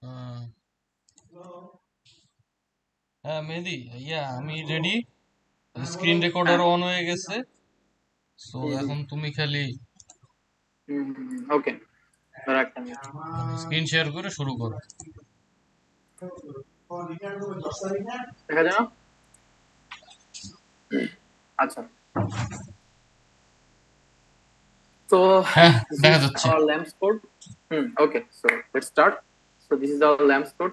আহ, হ্যাঁ মেহেদি, আমি ready. Screen recorder হ্যাঁ। অন হয়ে গেছে। সো হুম হুম এখন তুমি খালি ওকে, ধরো একটা মিনিট। স্ক্রিন শেয়ার করে শুরু করো। দেখা যায় না? আচ্ছা, তো হ্যাঁ, দিস দেখা ইজ যাচ্ছে। Our LAMMPS code. Okay, so let's start. So this is our LAMMPS code.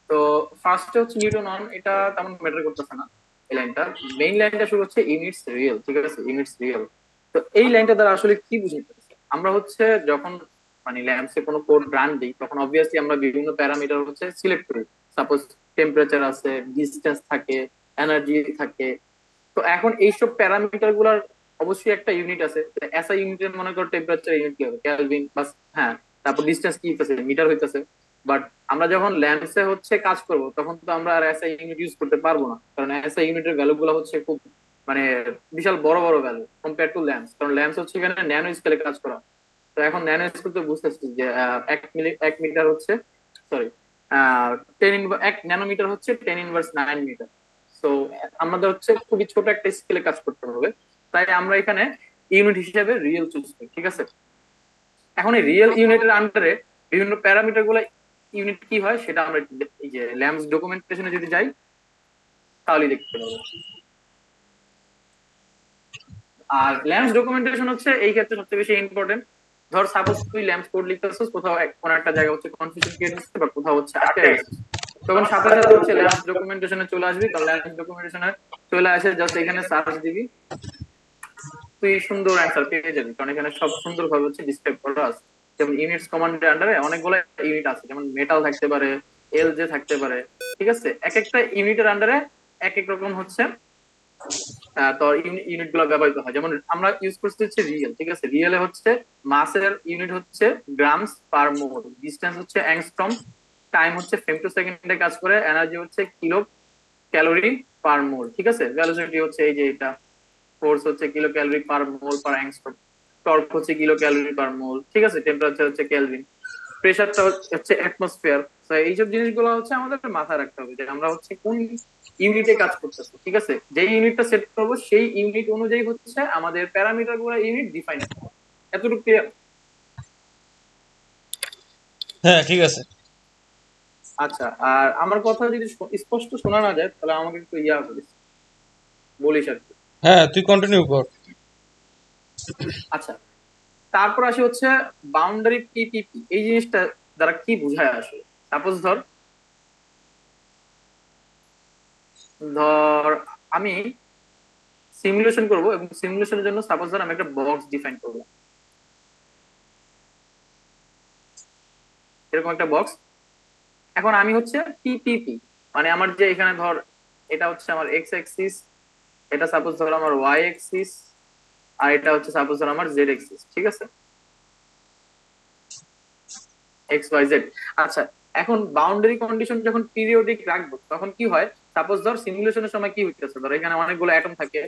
তো ফার্স্টে হচ্ছে নিউটন অন, এটা তেমন ম্যাটার করতেছে না। এই লাইনটা, মেইন লাইনটা শুরু হচ্ছে ইউনিটস রিয়েল, ঠিক আছে, ইউনিটস রিয়েল। তো এই লাইনটা দ্বারা আসলে কি বুঝাইতেছে, আমরা হচ্ছে যখন মানে ল্যাম্পসে কোনো কোড রান দিই তখন অবভিয়াসলি আমরা বিভিন্ন প্যারামিটার হচ্ছে সিলেক্ট করি। সাপোজ টেম্পারেচার আছে, ডিস্টেন্স থাকে, এনার্জি থাকে। তো এখন এইসব প্যারামিটার গুলার অবশ্যই একটা ইউনিট আছে। এসআই ইউনিটের মনে করো টেম্পারেচার ইউনিট কি হবে, কেলভিন বা, হ্যাঁ, তারপর ডিস্টেন্স কি হইতেছে, মিটার হইতেছে। বাট আমরা যখন ল্যাম্পসে হচ্ছে কাজ করব তখন তো আমরা আর এসআই ইউনিট ইউজ করতে পারবো না, কারণ এসআই ইউনিটের ভ্যালু গুলো হচ্ছে খুব মানে বিশাল বড় বড় ভ্যালু কম্পেয়ার টু ল্যাম্পস, কারণ ল্যাম্পস হচ্ছে এখানে ন্যানো স্কেলে কাজ করা। তো এখন ন্যানো স্কেল তো বুঝতেছি যে 1 মিটার হচ্ছে, সরি, 1 ন্যানোমিটার হচ্ছে 10⁻৯ মিটার। তো আমাদের হচ্ছে খুবই ছোট একটা স্কেলে কাজ করতে হবে। তাই আমরা এখানে ইউনিট হিসেবে রিয়েল চুজ করি, ঠিক আছে। এখন এই রিয়েল ইউনিটের আন্ডারে বিভিন্ন প্যারামিটার গুলো ইউনিট কি হয় সেটা আমরা এই যে ল্যাম্পস ডকুমেন্টেশনে যদি যাই তাহলেই দেখতে পাবো। আর ল্যাম্পস ডকুমেন্টেশন হচ্ছে এই ক্ষেত্রে সবচেয়ে বেশি ইম্পর্টেন্ট। ধর সাপোজ তুই ল্যাম্পস কোড লিখতেছিস, কোথাও কোনো একটা জায়গা হচ্ছে কনফিউশন ক্রিয়েট হচ্ছে বা কোথাও হচ্ছে আটকে গেছিস, তখন সাথে সাথে হচ্ছে ল্যাম্পস ডকুমেন্টেশনে চলে আসবি। কারণ ল্যাম্পস ডকুমেন্টেশনে চলে আসে জাস্ট এখানে সার্চ দিবি, তুই সুন্দর অ্যান্সার পেয়ে যাবি, কারণ এখানে সব সুন্দর ভাবে হচ্ছে ডিসক্রাইব করা আছে। যেমন ইউনিটস কমান্ডের আন্ডারে অনেকগুলো ইউনিট আছে, যেমন মেটাল থাকতে পারে, এলজে থাকতে পারে, ঠিক আছে। এক একটা ইউনিটের আন্ডারে এক এক রকম হচ্ছে তোর ইউনিট গুলো ব্যবহৃত হয়। যেমন আমরা ইউজ করছি হচ্ছে রিয়েল, ঠিক আছে। রিয়েলে হচ্ছে মাসের ইউনিট হচ্ছে গ্রামস পার মোল, ডিস্টেন্স হচ্ছে অ্যাংস্ট্রম, টাইম হচ্ছে ফেমটো সেকেন্ডে কাজ করে, এনার্জি হচ্ছে কিলো ক্যালোরি পার মোল, ঠিক আছে। ভ্যালোসিটি হচ্ছে এই যে এটা, ফোর্স হচ্ছে কিলো ক্যালোরি পার মোল পার অ্যাংস্ট্রম, টর্ক হচ্ছে কিলো ক্যালোরি পার মোল, ঠিক আছে। টেম্পারেচার হচ্ছে কেলভিন, প্রেশারটা হচ্ছে অ্যাটমসফিয়ার। তো এইসব জিনিসগুলো হচ্ছে আমাদের মাথায় রাখতে হবে যে আমরা হচ্ছে কোন ইউনিটে কাজ করতেছি, ঠিক আছে। যেই ইউনিটটা সেট করবো সেই ইউনিট অনুযায়ী হচ্ছে আমাদের প্যারামিটার গুলো ইউনিট ডিফাইন করবো। এতটুকু ক্লিয়ার? হ্যাঁ, ঠিক আছে। আচ্ছা, আর আমার কথা যদি স্পষ্ট শোনা না যায় তাহলে আমাকে একটু করিস, বলিস আর কি। হ্যাঁ, তুই কন্টিনিউ কর। আচ্ছা, তারপর আসি হচ্ছে বাউন্ডারি পিপিপি, এই জিনিসটা দ্বারা কি বোঝায় আসলে। সাপোজ ধর ধর আমি সিমুলেশন করব, এবং সিমুলেশনের জন্য সাপোজ ধর আমি একটা বক্স ডিফাইন করলাম, এরকম একটা বক্স। এখন আমি হচ্ছে পিপিপি, মানে আমার যে এখানে ধর এটা হচ্ছে আমার এক্স অ্যাক্সিস, এটা সাপোজ ধর আমার ওয়াই অ্যাক্সিস, আর এটা হচ্ছে সাপোজ ধর আমার জেড অ্যাক্সিস, ঠিক আছে, এক্স ওয়াই জেড। আচ্ছা, এখন বাউন্ডারি কন্ডিশন যখন পিরিয়ডিক রাখবো তখন কি হয়, সাপোজ ধর সিমুলেশনের সময় কি হইতেছে, ধর এখানে অনেকগুলো অ্যাটম থাকে,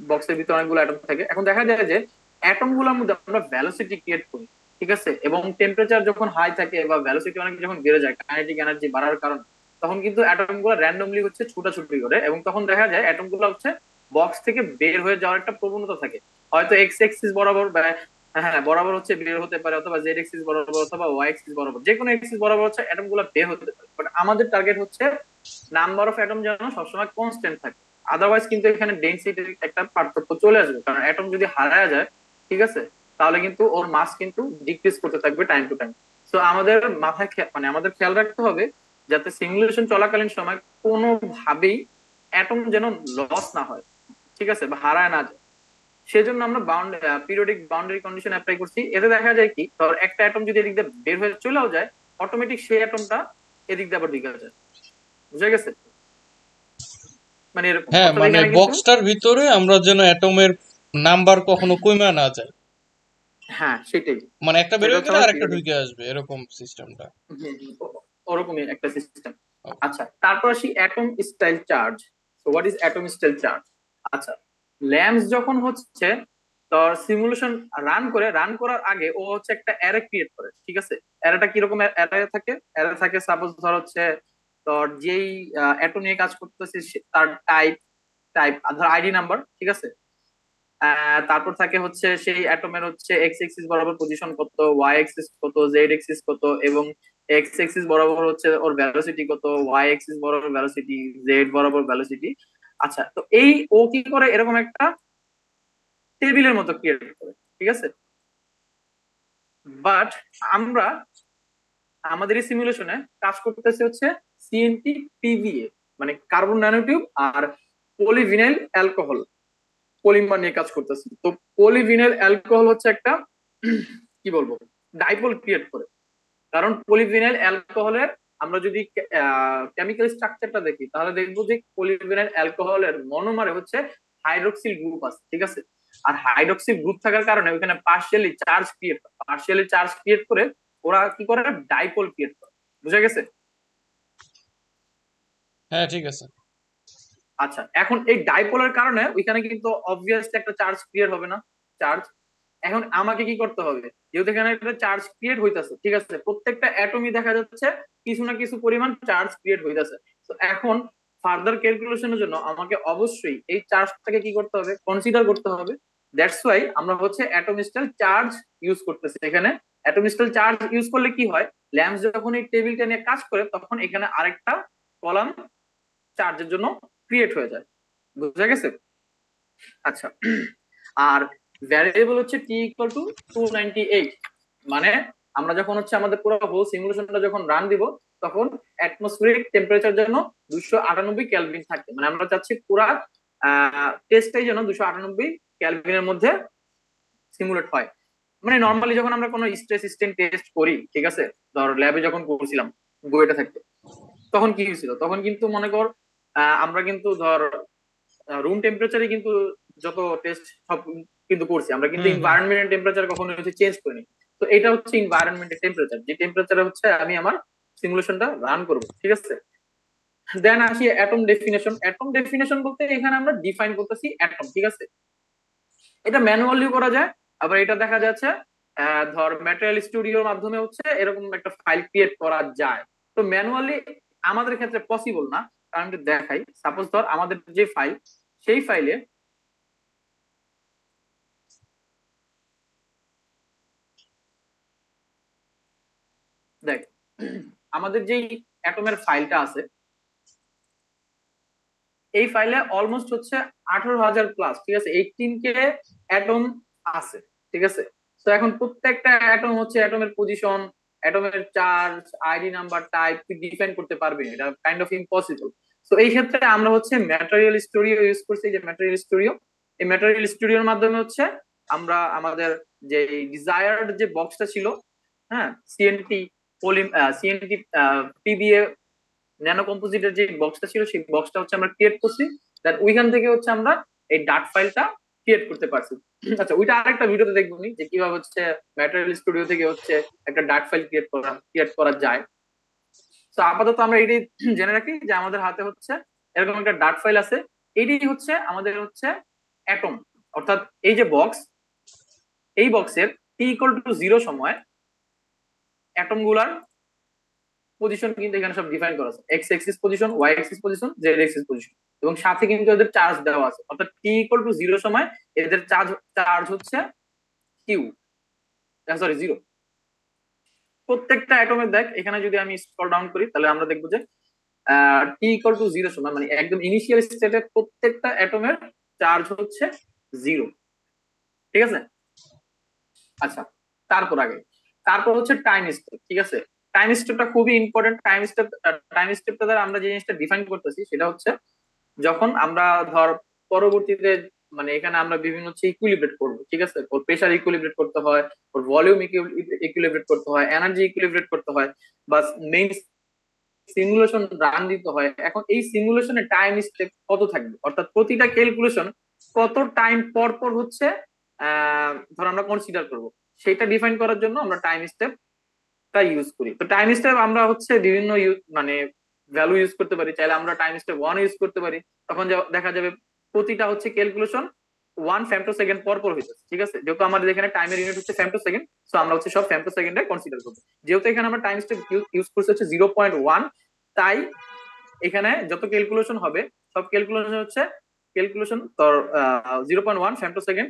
বক্সের ভিতরে অনেকগুলো অ্যাটম থাকে। এখন দেখা যায় যে অ্যাটম গুলোর মধ্যে আমরা ভ্যালোসিটি ক্রিয়েট করি, ঠিক আছে। এবং টেম্পারেচার যখন হাই থাকে বা ভ্যালোসিটি অনেক যখন বেড়ে যায় কাইনেটিক এনার্জি বাড়ার কারণে, তখন কিন্তু অ্যাটম গুলো র্যান্ডমলি হচ্ছে ছুটাছুটি করে, এবং তখন দেখা যায় অ্যাটম গুলো হচ্ছে বক্স থেকে বের হয়ে যাওয়ার একটা প্রবণতা থাকে। হয়তো এক্স এক্সিস বরাবর, হ্যাঁ হ্যাঁ, বরাবর হচ্ছে বের হতে পারে, অথবা জেড এক্সিস বরাবর অথবা ওয়াই এক্সিস বরাবর, যে কোনো এক্সিস বরাবর হচ্ছে অ্যাটম গুলো বের হতে পারে। বাট আমাদের টার্গেট হচ্ছে নাম্বার অফ অ্যাটম যেন সবসময় কনস্ট্যান্ট থাকে। আদারওয়াইজ কিন্তু এখানে ডেনসিটির একটা পার্থক্য চলে আসবে, কারণ অ্যাটম যদি হারায় যায়, ঠিক আছে, তাহলে কিন্তু ওর মাস কিন্তু ডিক্রিজ করতে থাকবে টাইম টু টাইম। তো আমাদের মাথায় মানে আমাদের খেয়াল রাখতে হবে যাতে সিমুলেশন চলাকালীন সময় কোনোভাবেই অ্যাটম যেন লস না হয়, ঠিক আছে, বা হারায় না যায়। সেজন্য আমরা পিরিয়ডিক বাউন্ডারি কন্ডিশন অ্যাপ্লাই করছি। এতে দেখা যায় কি, ধর একটা অ্যাটম যদি এদিক দিয়ে বের হয়ে চলেও যায়, অটোমেটিক সেই অ্যাটমটা এদিক দিয়ে আবার ঢুকে যায়। বুঝা গেছে? মানে এরকম, হ্যাঁ, অর্থাৎ মানে এখানে কিন্তু, বক্সটার ভিতরে আমরা যেন অ্যাটমের নাম্বার কখনো কমে না যায়। হ্যাঁ সেটাই, মানে একটা বের সেটা হয়ে হচ্ছে গেলে আমার আরেকটা পিরিয়ডিক। ঢুকে আসবে, এরকম সিস্টেমটা। ওরকমই একটা সিস্টেম। আচ্ছা, তারপর আসি atom style charge. So what is atom style charge? আচ্ছা, ল্যাম্পস যখন হচ্ছে তো সিমুলেশন রান করার আগে ও হচ্ছে একটা অ্যারে ক্রিয়েট করে, ঠিক আছে? অ্যারেটা কিরকম অ্যারে থাকে? অ্যারে থাকে সাপোজ ধর হচ্ছে তোর যেই অ্যাটো নিয়ে কাজ করতেছে তার টাইপ টাইপ ধর আইডি নাম্বার, ঠিক আছে? তারপর থাকে হচ্ছে সেই অ্যাটমের হচ্ছে এক্স এক্সিস বরাবর পজিশন কত, ওয়াই এক্সিস কত, জেড এক্সিস কত, এবং এক্স এক্সিস বরাবর হচ্ছে ওর ভ্যালোসিটি কত, ওয়াই এক্সিস বরাবর ভ্যালোসিটি, জেড বরাবর ভ্যালোসিটি। আচ্ছা, তো এই ও কি করে এরকম একটা টেবিলের মতো ক্রিয়েট করে, ঠিক আছে? বাট আমরা আমাদের এই সিমুলেশনে কাজ করতেছে হচ্ছে সিএনটি পিভিএ, মানে কার্বন ন্যানোটিউব আর পলিভিনাইল অ্যালকোহল পলিমার নিয়ে কাজ করতেছে। তো পলিভিনাইল অ্যালকোহল হচ্ছে একটা কি বলবো ডাইপোল ক্রিয়েট করে। কারণ পলিভিনাইল অ্যালকোহলের আমরা যদি কেমিক্যাল স্ট্রাকচারটা দেখি তাহলে দেখবো যে পলিভিনাইল অ্যালকোহলের মনোমারে হচ্ছে হাইড্রোক্সিল গ্রুপ আছে, ঠিক আছে? আর হাইড্রোক্সিল গ্রুপ থাকার কারণে ওইখানে পার্শিয়ালি চার্জ ক্রিয়েট করে ওরা কি করে ডাইপোল ক্রিয়েট করে। বুঝা গেছে? হ্যাঁ, ঠিক আছে। আচ্ছা, এখন এই ডাইপোলের কারণে ওইখানে কিন্তু অবভিয়াসলি একটা চার্জ ক্রিয়েট হবে না? চার্জ এখন আমাকে কি করতে হবে, যেহেতু এখানে একটা চার্জ ক্রিয়েট হইতাছে, ঠিক আছে, প্রত্যেকটা অ্যাটমই দেখা যাচ্ছে কিছু না কিছু পরিমাণ চার্জ ক্রিয়েট হইতাছে। তো এখন ফার্দার ক্যালকুলেশনের জন্য আমাকে অবশ্যই এই চার্জটাকে কি করতে হবে, কনসিডার করতে হবে। দ্যাটস ওয়াই আমরা হচ্ছে অ্যাটমিস্টাল চার্জ ইউজ করতেছি এখানে। অ্যাটমিস্টাল চার্জ ইউজ করলে কি হয়, ল্যাম্পস যখন এই টেবিলটা নিয়ে কাজ করে তখন এখানে আরেকটা কলাম চার্জের জন্য ক্রিয়েট হয়ে যায়। বুঝা গেছে? আচ্ছা, আর ভ্যারিয়েবল হচ্ছে টি ইকুয়াল টু 298। মানে আমরা যখন হচ্ছে আমাদের পুরো হোল সিমুলেশনটা যখন রান দিব তখন অ্যাটমসফিয়ারিক টেম্পারেচার যেন 298 কেলভিন থাকে। মানে আমরা চাচ্ছি পুরা টেস্টটাই যেন 298 কেলভিনের মধ্যে সিমুলেট হয়। মানে নর্মালি যখন আমরা কোনো স্ট্রেস স্টেন টেস্ট করি, ঠিক আছে, ধর ল্যাবে যখন করছিলাম বইটা থাকতে, তখন কি হয়েছিল, তখন কিন্তু মনে কর আমরা কিন্তু ধর রুম টেম্পারেচারে কিন্তু যত টেস্ট সব কিন্তু করছি আমরা, কিন্তু হুম, হুম। এনভায়রনমেন্টের টেম্পারেচার কখনো হচ্ছে চেঞ্জ করিনি। তো এটা হচ্ছে এনভায়রনমেন্টের টেম্পারেচার, যে টেম্পারেচারে হচ্ছে আমি আমার সিমুলেশনটা রান করব, ঠিক আছে? দেন আসি অ্যাটম ডেফিনেশন। অ্যাটম ডেফিনেশন বলতে এখানে আমরা ডিফাইন করতেছি অ্যাটম, ঠিক আছে? এটা ম্যানুয়ালি করা যায়, আবার এটা দেখা যাচ্ছে ধর ম্যাটেরিয়াল স্টুডিওর মাধ্যমে হচ্ছে এরকম একটা ফাইল ক্রিয়েট করা যায়। তো ম্যানুয়ালি আমাদের ক্ষেত্রে পসিবল না, কারণ আমি একটু দেখাই। সাপোজ ধর আমাদের যে ফাইল, সেই ফাইলে দেখ আমাদের যেই অ্যাটমের ফাইলটা আছে, এই ফাইলে অলমোস্ট হচ্ছে 18,000 প্লাস, ঠিক আছে, 18K অ্যাটম আছে, ঠিক আছে? তো এখন প্রত্যেকটা অ্যাটম হচ্ছে অ্যাটমের পজিশন, অ্যাটমের চার্জ, আইডি নাম্বার, টাইপ তুই ডিফাইন করতে পারবি না, এটা কাইন্ড অফ ইম্পসিবল। তো এই ক্ষেত্রে আমরা হচ্ছে ম্যাটেরিয়াল স্টুডিও ইউজ করছি। যে ম্যাটেরিয়াল স্টুডিও, এই ম্যাটেরিয়াল স্টুডিওর মাধ্যমে হচ্ছে আমরা আমাদের যে ডিজায়ার্ড যে বক্সটা ছিল, হ্যাঁ, সিএনটি সিএনটি পিবিএ ন্যানো কম্পোজিটের যে বক্সটা ছিল সেই বক্সটা হচ্ছে আমরা ক্রিয়েট করছি। দেন ওইখান থেকে হচ্ছে আমরা এই ডাট ফাইলটা ক্রিয়েট করতে পারছি। আচ্ছা, ওইটা আরেকটা ভিডিওতে দেখবো নি যে কিভাবে হচ্ছে ম্যাটেরিয়াল স্টুডিও থেকে হচ্ছে একটা ডাট ফাইল ক্রিয়েট করা যায়। তো আপাতত আমরা এটাই জেনে রাখি যে আমাদের হাতে হচ্ছে এরকম একটা ডাট ফাইল আছে। এটাই হচ্ছে আমাদের হচ্ছে অ্যাটম, অর্থাৎ এই যে বক্স, এই বক্সের টি ইকুয়াল টু 0 সময় অ্যাটম গুলার পজিশন কিন্তু এখানে সব ডিফাইন করা আছে, X axis position, Y axis position, Z axis position, এবং সাথে কিন্তু এদের চার্জ দেওয়া আছে। অর্থাৎ টি ইকুয়াল টু 0 সময় এদের চার্জ চার্জ হচ্ছে কিউ, সরি 0। প্রত্যেকটা অ্যাটমের দেখ এখানে যদি আমি স্ক্রল ডাউন করি তাহলে আমরা দেখবো যে টি ইকুয়াল টু 0 সময় মানে একদম ইনিশিয়াল স্টেটে প্রত্যেকটা অ্যাটমের চার্জ হচ্ছে 0, ঠিক আছে? আচ্ছা, তারপর আগে তারপর হচ্ছে টাইম স্টেপ, ঠিক আছে? টাইম স্টেপটা খুবই ইম্পর্টেন্ট। টাইম স্টেপটা দ্বারা আমরা যে জিনিসটা ডিফাইন করতেছি সেটা হচ্ছে যখন আমরা ধর পরবর্তীতে মানে এখানে আমরা বিভিন্ন হচ্ছে ইকুইলিব্রেট করবো, ঠিক আছে, ওর প্রেশার ইকুইলিব্রেট করতে হয়, ওর ভলিউম ইকুইলিব্রেট করতে হয়, এনার্জি ইকুইলিব্রেট করতে হয়, বা মেইন সিমুলেশন রান দিতে হয়। এখন এই সিমুলেশনে টাইম স্টেপ কত থাকবে, অর্থাৎ প্রতিটা ক্যালকুলেশন কত টাইম পর পর হচ্ছে ধর আমরা কনসিডার করব, সেটা ডিফাইন করার জন্য আমরা টাইম স্টেপটা ইউজ করি। তো টাইম স্টেপ আমরা হচ্ছে বিভিন্ন মানে ভ্যালু ইউজ করতে পারি। চাইলে আমরা টাইম স্টেপ 1 ইউজ করতে পারি, তখন দেখা যাবে প্রতিটা হচ্ছে ক্যালকুলেশন 1 ফেমটোসেকেন্ড পর পর হইতেছে, ঠিক আছে? যেহেতু আমাদের এখানে টাইমের ইউনিট হচ্ছে ফেমটোসেকেন্ড, সো আমরা হচ্ছে সব ফেমটোসেকেন্ডে কনসিডার করবো। যেহেতু এখানে আমরা টাইম স্টেপ ইউজ করছি হচ্ছে 0.1, তাই এখানে যত ক্যালকুলেশন হবে সব ক্যালকুলেশন হচ্ছে ক্যালকুলেশন তোর 0.1 ফেমটোসেকেন্ড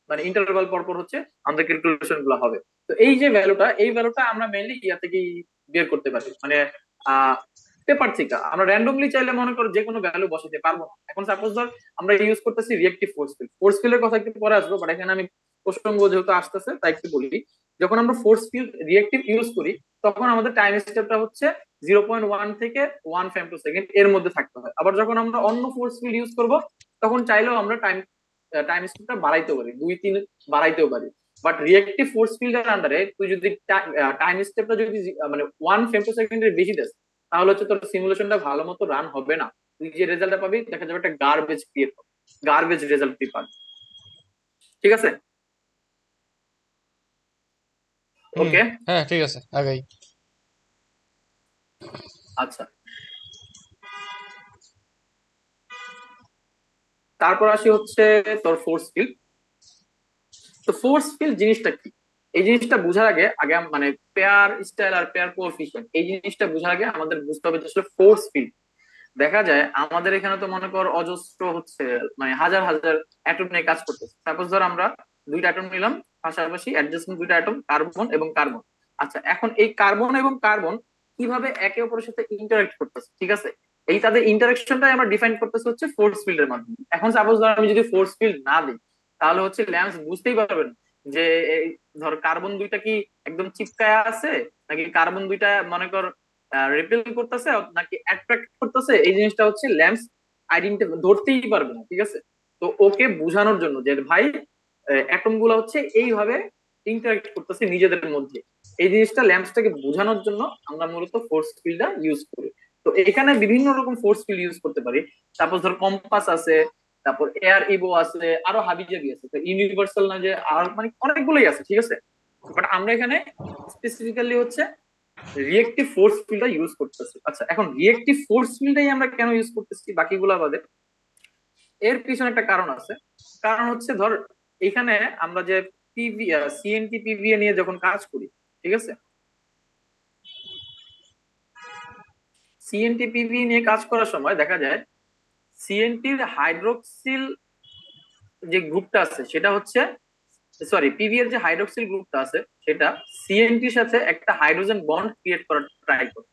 মানে ইন্টারভাল পর পর হচ্ছে আমাদের ক্যালকুলেশন গুলো হবে। তো এই ভ্যালুটা আমরা মেইনলি ইয়া থেকে বের করতে পারি, মানে পেপার থেকে। আমরা র্যান্ডমলি চাইলে মনে করো যে কোনো ভ্যালু বসাতে পারবো না। এখন সাপোজ ধর আমরা ইউজ করতেছি রিয়েক্টিভ ফোর্স ফিল্ড। ফোর্স ফিল্ডের কথা একটু পরে আসবো, বাট এখানে আমি প্রসঙ্গ যেহেতু আসতেছে তাই একটু বলি। যখন আমরা ফোর্স ফিল্ড রিয়েক্টিভ ইউজ করি তখন আমাদের টাইম স্টেপটা হচ্ছে 0.1 থেকে 1 ফেমটোসেকেন্ড এর মধ্যে থাকতে হয়। আবার যখন আমরা অন্য ফোর্স ফিল্ড ইউজ করব তখন চাইলেও আমরা টাইম স্পিডটা বাড়াইতে পারি, 2-3 বাড়াইতেও পারি। বাট রিয়েক্টিভ ফোর্স ফিল্ডের আন্ডারে তুই যদি টাইম স্টেপটা যদি মানে 1 ফেমটোসেকেন্ডের বেশি দেস, তাহলে হচ্ছে তোর সিমুলেশনটা ভালো মতো রান হবে না। তুই যে রেজাল্টটা পাবি দেখা যাবে একটা গার্বেজ ক্রিয়েট হবে, গার্বেজ রেজাল্ট তুই পাবি। ঠিক আছে? হুম। ওকে। হ্যাঁ ঠিক আছে, আগাই। আচ্ছা, তারপর আসি হচ্ছে তোর ফোর্স ফিল্ড। তো ফোর্স ফিল্ড জিনিসটা কি, এই জিনিসটা বোঝার আগে আগে মানে পেয়ার স্টাইল আর পেয়ার কোএফিসিয়েন্ট এই জিনিসটা বোঝার আগে আমাদের বুঝতে হবে যে আসলে ফোর্স ফিল্ড। দেখা যায় আমাদের এখানে তো মনে কর অজস্র হচ্ছে মানে হাজার হাজার অ্যাটম নিয়ে কাজ করতেছে। সাপোজ ধর আমরা দুইটা অ্যাটম নিলাম, পাশাপাশি অ্যাডজাস্টমেন্ট দুইটা অ্যাটম, কার্বন এবং কার্বন। আচ্ছা, এখন এই কার্বন এবং কার্বন কিভাবে একে অপরের সাথে ইন্টারাক্ট করতেছে, ঠিক আছে? এই তাদের ইন্টারাকশনটাই আমরা ডিফাইন করতেছে হচ্ছে ফোর্স ফিল্ডের মাধ্যমে। এখন সাপোজ ধর আমি যদি ফোর্স ফিল্ড না দিই তাহলে হচ্ছে ল্যান্স বুঝতেই পারবেন যে এই ধর কার্বন দুইটা কি একদম চিপকায়া আছে, নাকি কার্বন দুইটা মনে কর রিপেল করতেছে নাকি অ্যাট্রাক্ট করতেছে, এই জিনিসটা হচ্ছে ল্যান্স আইডেন্টি ধরতেই পারবে না। ঠিক আছে? তো ওকে বোঝানোর জন্য যে ভাই অ্যাটম গুলো হচ্ছে এইভাবে ইন্টারাক্ট করতেছে নিজেদের মধ্যে, এই জিনিসটা ল্যাম্পসটাকে বোঝানোর জন্য আমরা মূলত ফোর্স ফিল্ডটা ইউজ করি। তো এখানে বিভিন্ন রকম ফোর্স ফিল্ড ইউজ করতে পারি। তারপর ধর কম্পাস আছে, তারপর এয়ার ইভো আছে, আরো হাবিজাবি আছে, তো ইউনিভার্সাল না যে আর মানে অনেকগুলোই আছে। ঠিক আছে? বাট আমরা এখানে স্পেসিফিক্যালি হচ্ছে রিয়েক্টিভ ফোর্স ফিল্ডটা ইউজ করতেছি। আচ্ছা, এখন রিয়েক্টিভ ফোর্স ফিল্ডটাই আমরা কেন ইউজ করতেছি বাকিগুলা বাদে, এর পিছনে একটা কারণ আছে। কারণ হচ্ছে ধর এখানে আমরা যে পিভি সিএনটি পিভিএ নিয়ে যখন কাজ করি, ঠিক আছে, সিএনটি পিভি নিয়ে কাজ করার সময় দেখা যায় সিএনটির হাইড্রোক্সিল যে গ্রুপটা আছে সেটা হচ্ছে, সরি, পিভি এর যে হাইড্রোক্সিল গ্রুপটা আছে সেটা সিএনটির সাথে একটা হাইড্রোজেন বন্ড ক্রিয়েট করার ট্রাই করে।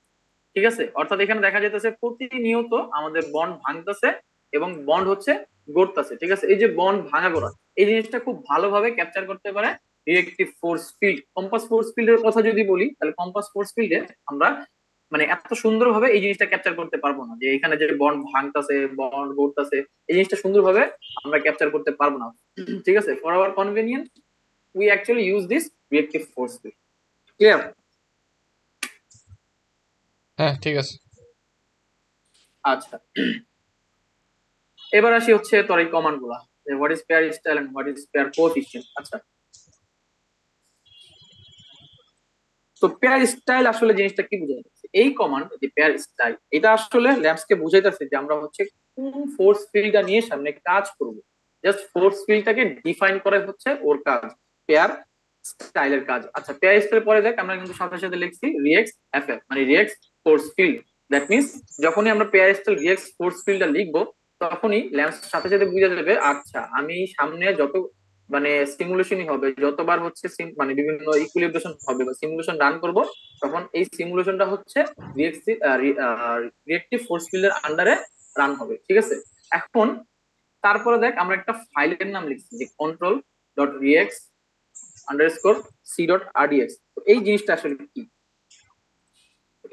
ঠিক আছে? অর্থাৎ এখানে দেখা যেতেছে প্রতিনিয়ত আমাদের বন্ড ভাঙতেছে এবং বন্ড হচ্ছে গড়তেছে। ঠিক আছে? এই যে বন্ড ভাঙা গড়া এই জিনিসটা খুব ভালোভাবে ক্যাপচার করতে পারে reactive force field. Compass force ফিল্ডের কথা যদি বলি তাহলে কম্পাস ফোর্স ফিল্ডে আমরা মানে এত সুন্দরভাবে এই জিনিসটা ক্যাপচার করতে পারবো না, যে এখানে যে বন্ড ভাঙতেছে বন্ড গড়তেছে এই জিনিসটা সুন্দরভাবে আমরা ক্যাপচার করতে পারবো না। ঠিক আছে? For our convenience we actually use this reactive force field. Clear? হ্যাঁ ঠিক আছে। আচ্ছা, এবার আসি হচ্ছে তোর এই কমান্ড গুলা, what is pair style and what is pair coefficient. আচ্ছা, তো পেয়ার স্টাইল আসলে জিনিসটা কি বোঝাচ্ছে? এই কমান্ড যে পেয়ার স্টাইল এটা আসলে ল্যাম্পস কে বুঝাইতেছে যে আমরা হচ্ছে কোন ফোর্স ফিল্ডটা নিয়ে সামনে কাজ করব। জাস্ট ফোর্স ফিল্ডটাকে ডিফাইন করে হচ্ছে ওর কাজ, পেয়ার স্টাইলের কাজ। আচ্ছা, পেয়ার স্টাইল পরে দেখ আমরা কিন্তু সাথে সাথে লিখছি রিএক্স এফএফ মানে রিএক্স ফোর্স ফিল্ড। দ্যাট মিনস যখনই আমরা পেয়ার স্টাইল রিএক্স ফোর্স ফিল্ডটা লিখবো তখনই ল্যাম্পস সাথে সাথে বুঝে যাবে আচ্ছা আমি সামনে যত মানে সিমুলেশনই হবে, যতবার হচ্ছে মানে বিভিন্ন ইকুইলিব্রেশন হবে বা সিমুলেশন রান করব তখন এই সিমুলেশনটা হচ্ছে রিয়েক্টিভ ফোর্স ফিল্ডের আন্ডারে রান হবে। ঠিক আছে? এখন তারপরে দেখ আমরা একটা ফাইলের নাম লিখছি যে control dot reax underscore C dot RDX. তো এই জিনিসটা আসলে কি,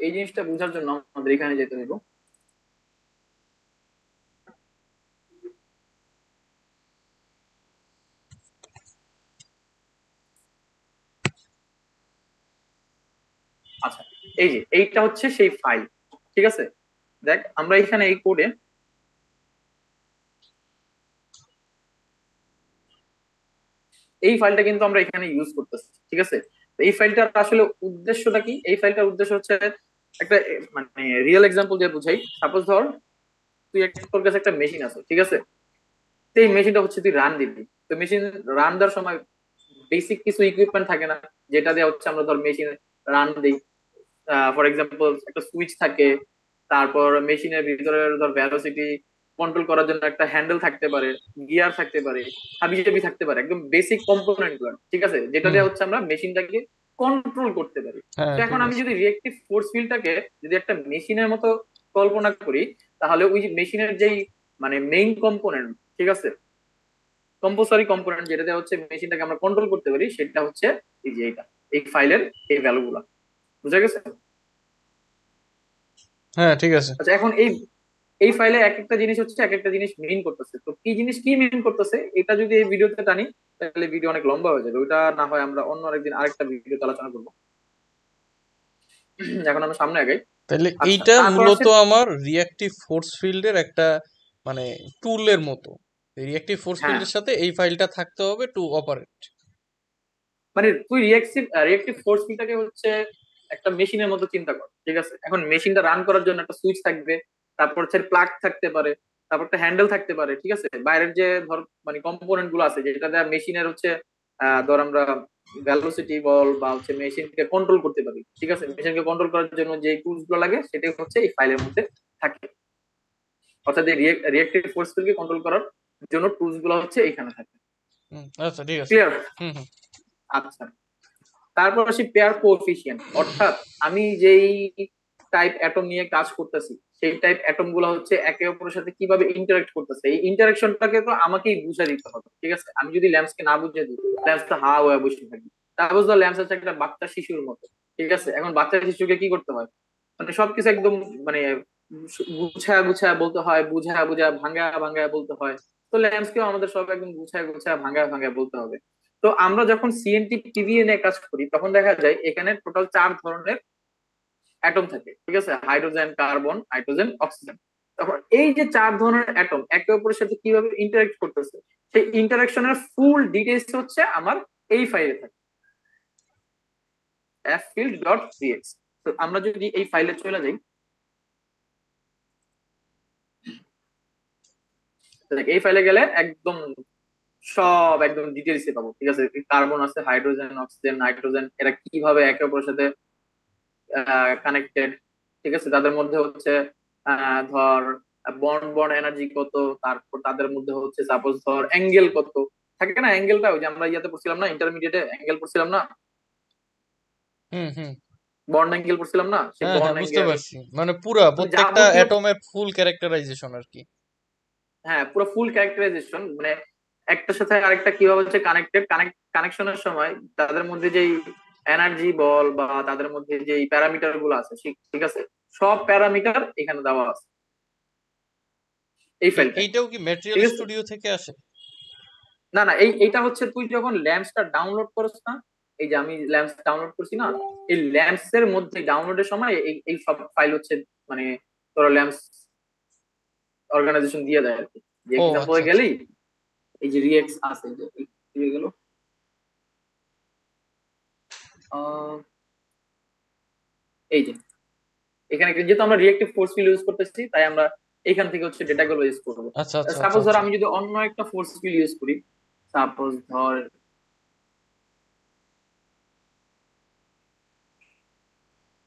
এই জিনিসটা বোঝার জন্য আমাদের এখানে যেতে হইব। আচ্ছা, এই যে এইটা হচ্ছে সেই ফাইল। ঠিক আছে? দেখ আমরা এখানে এই কোডে এই ফাইলটা কিন্তু আমরা এখানে ইউজ করতেছি। ঠিক আছে? তো এই ফাইলটার আসলে উদ্দেশ্যটা কি? এই ফাইলটার উদ্দেশ্য হচ্ছে একটা মানে রিয়েল এক্সাম্পল দিয়ে বুঝাই। সাপোজ ধর তুই তোর কাছে একটা মেশিন আছে, ঠিক আছে? তো এই মেশিনটা হচ্ছে তুই রান দিবি। তো মেশিন রান দেওয়ার সময় বেসিক কিছু ইকুইপমেন্ট থাকে না, যেটা দিয়ে হচ্ছে আমরা ধর মেশিন রান দিই। ফর এক্সাম্পল একটা সুইচ থাকে, তারপর মেশিনের ভিতরে ধর ভেলোসিটি কন্ট্রোল করার জন্য একটা হ্যান্ডেল থাকতে পারে, গিয়ার থাকতে পারে, হাবিজাবি থাকতে পারে, একদম বেসিক কম্পোনেন্ট গুলো, ঠিক আছে, যেটা হুম। দিয়ে হচ্ছে আমরা মেশিনটাকে কন্ট্রোল করতে পারি। হ্যাঁ তো এখন ঠিক আমি আছে। যদি রিয়েক্টিভ ফোর্স ফিল্ডটাকে যদি একটা মেশিনের মতো কল্পনা করি, তাহলে ওই মেশিনের যেই মানে মেইন কম্পোনেন্ট, ঠিক আছে, কম্পোসারি কম্পোনেন্ট যেটা দিয়ে হচ্ছে মেশিনটাকে আমরা কন্ট্রোল করতে পারি, সেটা হচ্ছে এই যে এটা, এই ফাইলের এই ভ্যালু গুলা। বুঝা গেছে? হ্যাঁ ঠিক আছে। আচ্ছা, এখন এই এই ফাইলে এক একটা জিনিস হচ্ছে এক একটা জিনিস মিন করতেছে। তো কি জিনিস কি মিন করতেছে এটা যদি এই ভিডিওতে টানি, তাহলে ভিডিও অনেক লম্বা হয়ে যাবে। ওইটা না হয় আমরা অন্য আরেকদিন আরেকটা ভিডিওতে আলোচনা করবো। এখন আমরা সামনে আগাই। তাহলে আচ্ছা, এইটা তারপর মূলত আসে। আমার রিঅ্যাক্টিভ ফোর্স ফিল্ডের একটা মানে টুলের মতো। রিঅ্যাক্টিভ ফোর্স হ্যাঁ, ফিল্ডের সাথে এই ফাইলটা থাকতে হবে টু অপারেট। মানে তুই রিয়েক্টিভ ফোর্স ফিল্ডটাকে হচ্ছে একটা মেশিনের মতো চিন্তা কর, ঠিক আছে। এখন মেশিনটা রান করার জন্য একটা সুইচ থাকবে, তারপর হচ্ছে প্লাগ থাকতে পারে, তারপর একটা হ্যান্ডেল থাকতে পারে, ঠিক আছে। বাইরের যে ধর মানে কম্পোনেন্ট গুলো আছে যেটা দেওয়া মেশিনের হচ্ছে ধর আমরা ভেলোসিটি বল বা হচ্ছে মেশিনকে কন্ট্রোল করতে পারি, ঠিক আছে। মেশিনকে কন্ট্রোল করার জন্য যে টুলস গুলো লাগে সেটাই হচ্ছে এই ফাইলের মধ্যে থাকে। অর্থাৎ এই রিয়েক্টিভ ফোর্স ফিল্ডকে কন্ট্রোল করার জন্য টুলস গুলো হচ্ছে এখানে থাকে। আচ্ছা ঠিক আছে। ক্লিয়ার? হুম হুম। আচ্ছা, তারপর আসি পেয়ার কোএফিসিয়েন্ট, অর্থাৎ আমি যেই টাইপ অ্যাটম নিয়ে কাজ করতেছি সেই টাইপ অ্যাটম গুলো হচ্ছে একে অপরের সাথে কিভাবে ইন্টারাক্ট করতেছে, এই ইন্টারাকশনটাকে তো আমাকেই বুঝে দিতে হবে, ঠিক আছে। আমি যদি ল্যাম্পসকে না বুঝে দিই, ল্যাম্পস তো হা হয়ে বসে থাকি। তারপর ধর ল্যাম্পস হচ্ছে একটা বাচ্চা শিশুর মতো, ঠিক আছে। এখন বাচ্চা শিশুকে কি করতে হয়, মানে সবকিছু একদম মানে গুছায়া গুছায়া বলতে হয়, বুঝা বুঝা ভাঙ্গা ভাঙ্গা বলতে হয়। তো ল্যাম্পসকেও আমাদের সব একদম গুছায়া গুছায়া ভাঙ্গা ভাঙ্গা বলতে হবে। তো আমরা যখন সিএনটি টিভিএ নিয়ে কাজ করি তখন দেখা যায় এখানে টোটাল 4 ধরনের অ্যাটম থাকে, ঠিক আছে, হাইড্রোজেন, কার্বন, হাইড্রোজেন, অক্সিজেন। তখন এই যে 4 ধরনের অ্যাটম একে অপরের সাথে কিভাবে ইন্টারেক্ট করতেছে, সেই ইন্টারাকশনের ফুল ডিটেলস হচ্ছে আমার এই ফাইলে থাকে, ffield.txt। তো আমরা যদি এই ফাইলে চলে যাই, দেখ এই ফাইলে গেলে একদম সব একদম ডিটেলসে পাবো, ঠিক আছে। কার্বন আছে, হাইড্রোজেন, অক্সিজেন, নাইট্রোজেন, এরা কিভাবে একে অপরের সাথে কানেক্টেড, ঠিক আছে। তাদের মধ্যে হচ্ছে ধর বন্ড বন্ড এনার্জি কত, তারপর তাদের মধ্যে হচ্ছে সাপোজ ধর অ্যাঙ্গেল কত থাকে না, অ্যাঙ্গেলটা ওই যে আমরা ইয়াতে পড়ছিলাম না, ইন্টারমিডিয়েটে অ্যাঙ্গেল পড়ছিলাম না, হুম হুম। বন্ড অ্যাঙ্গেল পড়ছিলাম না, সেই হ্যাঁ বন্ড হ্যাঁ বুঝতে অ্যাঙ্গেল পারছি, মানে পুরা মানে প্রত্যেকটা যাবতীয়, অ্যাটমের ফুল ক্যারেক্টারাইজেশন আর কি। হ্যাঁ পুরো ফুল ক্যারেক্টারাইজেশন, মানে একটার সাথে আরেকটা কিভাবে হচ্ছে কানেক্টেড, কানেকশনের সময় তাদের মধ্যে যেই এনার্জি বল বা তাদের মধ্যে যেই প্যারামিটার গুলো আছে, ঠিক আছে, সব প্যারামিটার এখানে দেওয়া আছে এই ফাইলটায়, এইটাও কি ম্যাটেরিয়াল ঠিক আছে। স্টুডিও থেকে আসে? না না, এইটা হচ্ছে তুই যখন ল্যাম্পসটা ডাউনলোড করছ না, এই যে আমি ল্যাম্পস ডাউনলোড করছি না, এই ল্যাম্পস এর মধ্যে ডাউনলোডের সময় এই এই সব ফাইল হচ্ছে মানে তোরা ল্যাম্পস অর্গানাইজেশন দিয়ে দেয় আর কি। যে ও এক্সাম্পলে আচ্ছা আচ্ছা। গেলেই এই যে রিএক্স আছে, যে দিয়ে গেল এই যে এখানে যেহেতু আমরা রিয়েক্টিভ ফোর্স ফিল্ড ইউজ করতেছি, তাই আমরা এখান থেকে হচ্ছে ডেটা গুলো ইউজ করবো। আচ্ছা আচ্ছা আচ্ছা সাপোজ ধর আচ্ছা। আমি যদি অন্য একটা ফোর্স ফিল্ড ইউজ করি, সাপোজ ধর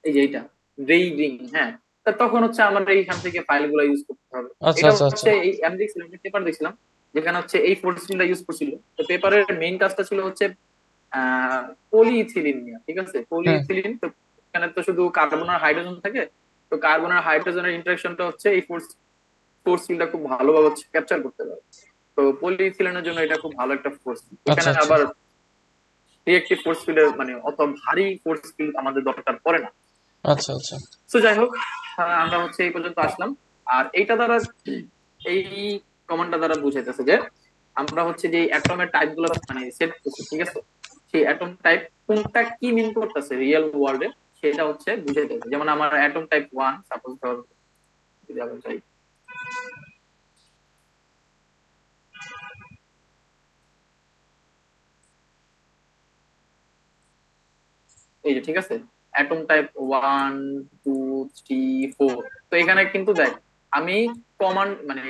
এই যে এইটা রিং, হ্যাঁ, তা তখন হচ্ছে আমার এইখান থেকে ফাইল গুলো ইউজ করতে হবে। আচ্ছা এটা আচ্ছা আচ্ছা। হচ্ছে এই আমি দেখছিলাম একটা পেপার দেখছিলাম যেখানে হচ্ছে এই ফোর্স ফিল্ডটা ইউজ করছিল। তো পেপারের মেইন কাজটা ছিল হচ্ছে পলিইথিলিন নিয়ে, ঠিক আছে, হুম। পলিইথিলিন। তো এখানে তো শুধু কার্বন আর হাইড্রোজেন থাকে, তো কার্বন আর হাইড্রোজেনের ইন্টারাকশনটা হচ্ছে এই ফোর্স ফোর্স ফিল্ডটা খুব ভালোভাবে হচ্ছে ক্যাপচার করতে পারে। তো পলিইথিলিনের জন্য এটা খুব ভালো একটা ফোর্স। আচ্ছা এখানে আচ্ছা। আবার রিয়েক্টিভ ফোর্স ফিল্ডের মানে অত ভারী ফোর্স ফিল্ড আমাদের দরকার পড়ে না। আচ্ছা আচ্ছা। তো যাই হোক, আমরা হচ্ছে এই পর্যন্ত আসলাম। আর এইটা দ্বারা এই কমান্ডটা দ্বারা বুঝাইতেছে যে আমরা হচ্ছে যে অ্যাটমের টাইপ গুলো মানে সেট করছি, ঠিক আছে, সেই অ্যাটম টাইপ কোনটা কি মিন করতেছে রিয়েল ওয়ার্ল্ডে সেটা হচ্ছে বুঝাইতেছে। যেমন আমার অ্যাটম টাইপ 1, সাপোজ ধর যদি আমরা চাই এই যে, ঠিক আছে, অ্যাটম টাইপ 1, 2, 3, 4। তো এখানে কিন্তু দেখ আমি কমান্ড মানে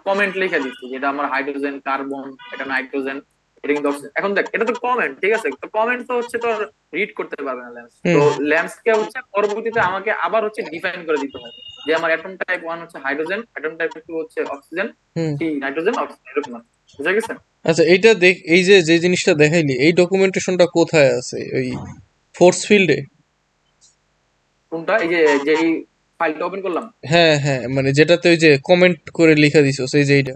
কমেন্ট লিখে দিচ্ছি, যেটা আমার হাইড্রোজেন কার্বন, এটা নাইট্রোজেন, এটা কিন্তু oxygen। এখন দেখ এটা তো কমেন্ট, ঠিক আছে, তো কমেন্ট তো হচ্ছে তোর রিড করতে পারবে না ল্যাম্পস, তো হুম ল্যাম্পস কে হচ্ছে পরবর্তীতে আমাকে আবার হচ্ছে ডিফাইন করে দিতে হয়, যে আমার অ্যাটম টাইপ 1 হচ্ছে হাইড্রোজেন, অ্যাটম টাইপ 2 হচ্ছে অক্সিজেন, হুম। 3 নাইট্রোজেন, অক্সিজেন, এরকম আর কি। বুঝা গেছে? আচ্ছা, এইটা দেখ, এই যে যে জিনিসটা দেখাইলি, এই ডকুমেন্টেশনটা কোথায় আছে? ওই ফোর্স ফিল্ডে? কোনটা? এই যে যেই ফাইলটা ওপেন করলাম? হ্যাঁ হ্যাঁ, মানে যেটাতে ওই যে কমেন্ট করে লিখা দিছো সেই যে এইটা।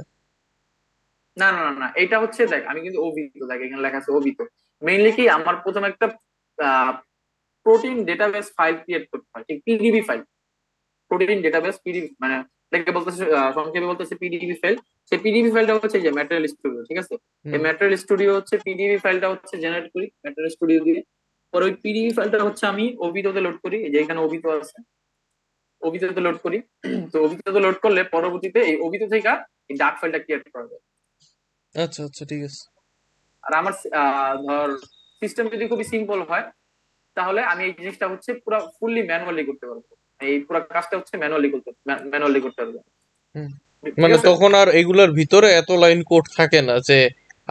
না না না না, এটা হচ্ছে দেখ আমি কিন্তু অভিহিত, দেখ এখানে লেখা আছে অভিহিত। মেইনলি কি আমার প্রথমে একটা প্রোটিন ডেটাবেস ফাইল ক্রিয়েট করতে হয়, ঠিক PDB file, protein database PDB, মানে এটাকে বলতেছে সংক্ষেপে বলতেছে পিডিবি ফাইল। সেই পিডিবি ফাইলটা হচ্ছে এই যে ম্যাটেরিয়াল স্টুডিও, ঠিক আছে? এই হুম ম্যাটেরিয়াল স্টুডিও হচ্ছে পিডিবি ফাইলটা হচ্ছে জেনারেট করি ম্যাটেরিয়াল স্টুডিও দিয়ে। পরে ওই পিডিবি ফাইলটা হচ্ছে আমি ওবিটোতে লোড করি, এই যে এখানে ওবিটো আছে, ওবিটোতে লোড করি। তো ওবিটোতে লোড করলে পরবর্তীতে এই ওবিটো থেকে এই ডাক ফাইলটা ক্রিয়েট করা যায়। আচ্ছা আচ্ছা, ঠিক আছে। আর আমার ধর সিস্টেম যদি খুবই সিম্পল হয়, তাহলে আমি এই জিনিসটা হচ্ছে পুরো ফুললি ম্যানুয়ালি করতে পারবো, এই পুরো কাজটা হচ্ছে ম্যানুয়ালি করতে পারবো। হুম। ঠিক মানে আছে? তখন আর এগুলার ভিতরে এত লাইন কোড থাকে না যে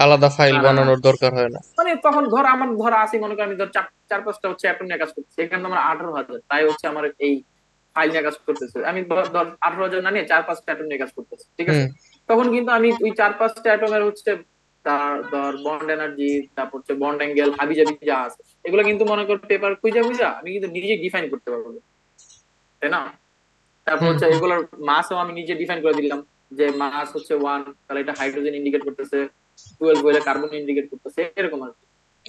আলাদা ফাইল না না না, বানানোর দরকার হয় না। মানে তখন ধর আমার ধর আসি, মনে করি আমি ধর চার চার পাঁচটা হচ্ছে অ্যাটম নিয়ে কাজ করতেছি, এখানে তো আমার 18,000, তাই হচ্ছে আমার এই ফাইল নিয়ে কাজ করতেছে, আমি ধর ধর 18,000 না নিয়ে চার পাঁচটা অ্যাটম নিয়ে কাজ করতেছি, ঠিক আছে? হুম তখন কিন্তু আমি ওই চার পাঁচটা অ্যাটমের হচ্ছে তার ধর বন্ড এনার্জি, তারপর হচ্ছে বন্ড অ্যাঙ্গেল, হাবি জাবি যা আছে, এগুলো কিন্তু মনে কর পেপার খুঁজা খুঁজা আমি কিন্তু নিজে ডিফাইন করতে পারবো, তাই না? তারপর হুম হচ্ছে হুম। এগুলোর মাসও আমি নিজে ডিফাইন করে দিলাম, যে মাস হচ্ছে 1, তাহলে এটা হাইড্রোজেন ইন্ডিকেট করতেছে, 12 হলে কার্বন ইন্ডিকেট করতেছে, এরকম আর কি।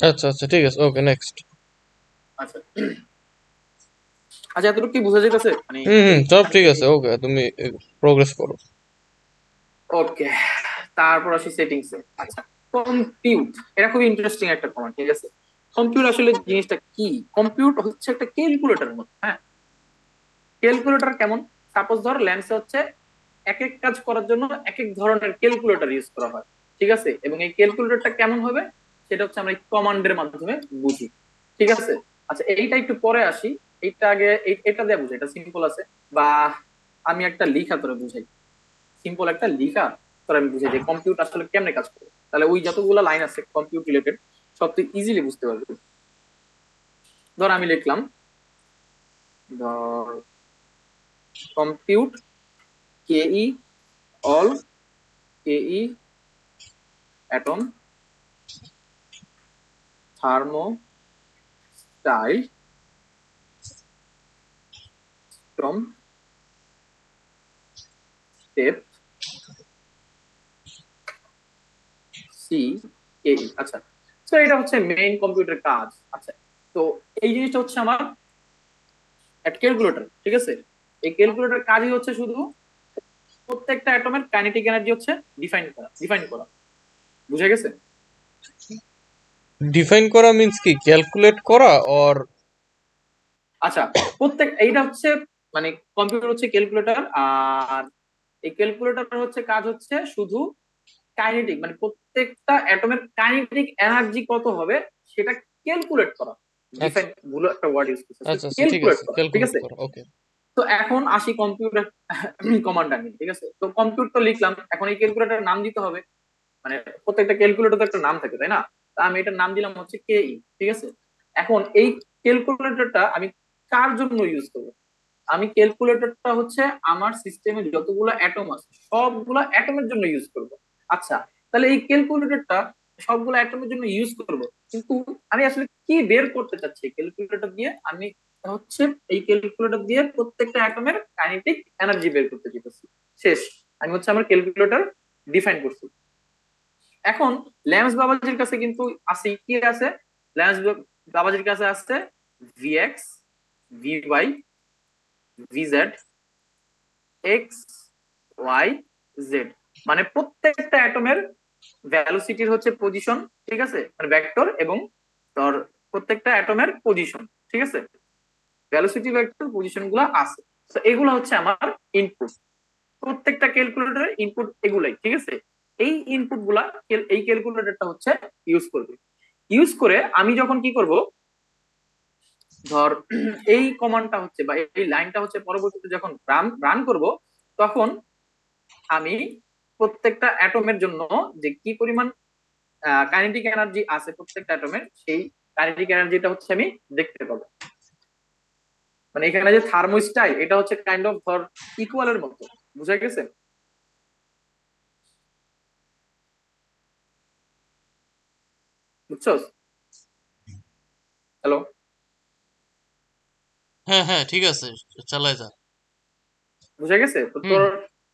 আচ্ছা আচ্ছা, ঠিক আছে, ওকে, নেক্সট। আচ্ছা আচ্ছা, এতটুকু কি বোঝা যাইতেছে মানে হুম হুম, সব এইখানে? ঠিক আছে, ওকে, তুমি প্রোগ্রেস করো। ওকে, তারপর আসি সেটিংস এ। আচ্ছা, কম্পিউট, এটা খুবই ইন্টারেস্টিং একটা কমান্ড, ঠিক আছে? কম্পিউট আসলে জিনিসটা কি? কম্পিউট হচ্ছে একটা ক্যালকুলেটর মতো, হ্যাঁ। ক্যালকুলেটর কেমন? সাপোজ ধর ল্যান্সে হচ্ছে এক এক কাজ করার জন্য এক এক ধরনের ক্যালকুলেটর ইউজ করা হয়, ঠিক আছে? এবং এই ক্যালকুলেটরটা কেমন হবে সেটা হচ্ছে আমরা এই কমান্ডের মাধ্যমে বুঝি, ঠিক আছে? আচ্ছা, এইটা একটু পরে আসি, এইটা আগে এটা দিয়ে বুঝি, এটা সিম্পল আছে। বা আমি একটা লিখা তোরে বুঝাই, সিম্পল একটা লিখা তোরে আমি বুঝাই যে কম্পিউটার আসলে কেমনে কাজ করে, তাহলে ওই যতগুলো লাইন আছে কম্পিউট রিলেটেড সব তুই ইজিলি বুঝতে পারবি। ধর আমি লিখলাম, ধর compute KE all, KE atom thermo style from step C K E. আচ্ছা, তো এটা হচ্ছে মেইন কম্পিউটার কাজ। আচ্ছা, তো এই জিনিসটা হচ্ছে আমার একটা ক্যালকুলেটর, ঠিক আছে? এই ক্যালকুলেটর কাজই হচ্ছে শুধু প্রত্যেকটা অ্যাটমের কাইনেটিক এনার্জি হচ্ছে ডিফাইন করা। বুঝে গেছে? ডিফাইন করা মিন্স কি, ক্যালকুলেট করা অর? আচ্ছা, এইটা হচ্ছে মানে কম্পিউটার হচ্ছে ক্যালকুলেটর, আর এই ক্যালকুলেটর হচ্ছে কাজ হচ্ছে শুধু কাইনেটিক, মানে প্রত্যেকটা অ্যাটমের কাইনেটিক এনার্জি কত হবে সেটা ক্যালকুলেট করা। আচ্ছা ডিফাইন ভুলো একটা ওয়ার্ড ইউজ করছে, আচ্ছা আচ্ছা, ঠিক ক্যালকুলেট আছে, করা, ঠিক ক্যালকুলেট আছে? করা, ওকে। তো এখন আসি কম্পিউটার কমান্ড আনি, ঠিক আছে? তো কম্পিউটার তো লিখলাম, এখন এই ক্যালকুলেটর নাম দিতে হবে, মানে প্রত্যেকটা ক্যালকুলেটর তো একটা নাম থাকে, তাই না? তা আমি এটার নাম দিলাম হচ্ছে কে ই, ঠিক আছে? এখন এই ক্যালকুলেটরটা আমি কার জন্য ইউজ করবো? আমি ক্যালকুলেটরটা হচ্ছে আমার সিস্টেমে যতগুলো অ্যাটম আছে সবগুলো অ্যাটমের জন্য ইউজ করব। আচ্ছা, তাহলে এই ক্যালকুলেটরটা সবগুলো অ্যাটমের জন্য ইউজ করব, কিন্তু আমি আসলে কি বের করতে চাচ্ছি ক্যালকুলেটর দিয়ে? আমি হচ্ছে এই ক্যালকুলেটর দিয়ে প্রত্যেকটা অ্যাটমের কাইনেটিক এনার্জি বের করতে চাইতেছি। শেষ, আমি হচ্ছে আমার ক্যালকুলেটর ডিফাইন করছি। এখন ল্যাম্স বাবাজির কাছে কিন্তু আছে কি আছে? ল্যাম্স বাবাজির কাছে আছে VX, VY, VZ, X, Y, Z, মানে প্রত্যেকটা অ্যাটমের ভ্যালোসিটির হচ্ছে পজিশন, ঠিক আছে, মানে ভেক্টর, এবং তোর প্রত্যেকটা অ্যাটমের পজিশন, ঠিক আছে, ভ্যালোসিটি ভেক্টর পজিশন গুলো আছে। তো এগুলো হচ্ছে আমার ইনপুট, প্রত্যেকটা ক্যালকুলেটরের ইনপুট এগুলাই, ঠিক আছে? এই ইনপুট গুলা এই ক্যালকুলেটরটা হচ্ছে ইউজ করবে। ইউজ করে আমি যখন কি করব, ধর এই কমান্ডটা হচ্ছে বা এই লাইনটা হচ্ছে পরবর্তীতে যখন রান রান করব, তখন আমি প্রত্যেকটা অ্যাটমের জন্য যে কি পরিমাণ কাইনেটিক এনার্জি আছে প্রত্যেকটা অ্যাটমের, সেই কাইনেটিক এনার্জিটা হচ্ছে আমি দেখতে পাবো। মানে এখানে যে থার্মোস্টাইল, এটা হচ্ছে কাইন্ড অফ ধর ইকুয়ালের মতো। বুঝা গেছে? বুঝছো? হ্যালো? হ্যাঁ হ্যাঁ, ঠিক আছে, চালায় যা। বুঝা গেছে তো হুম তোর?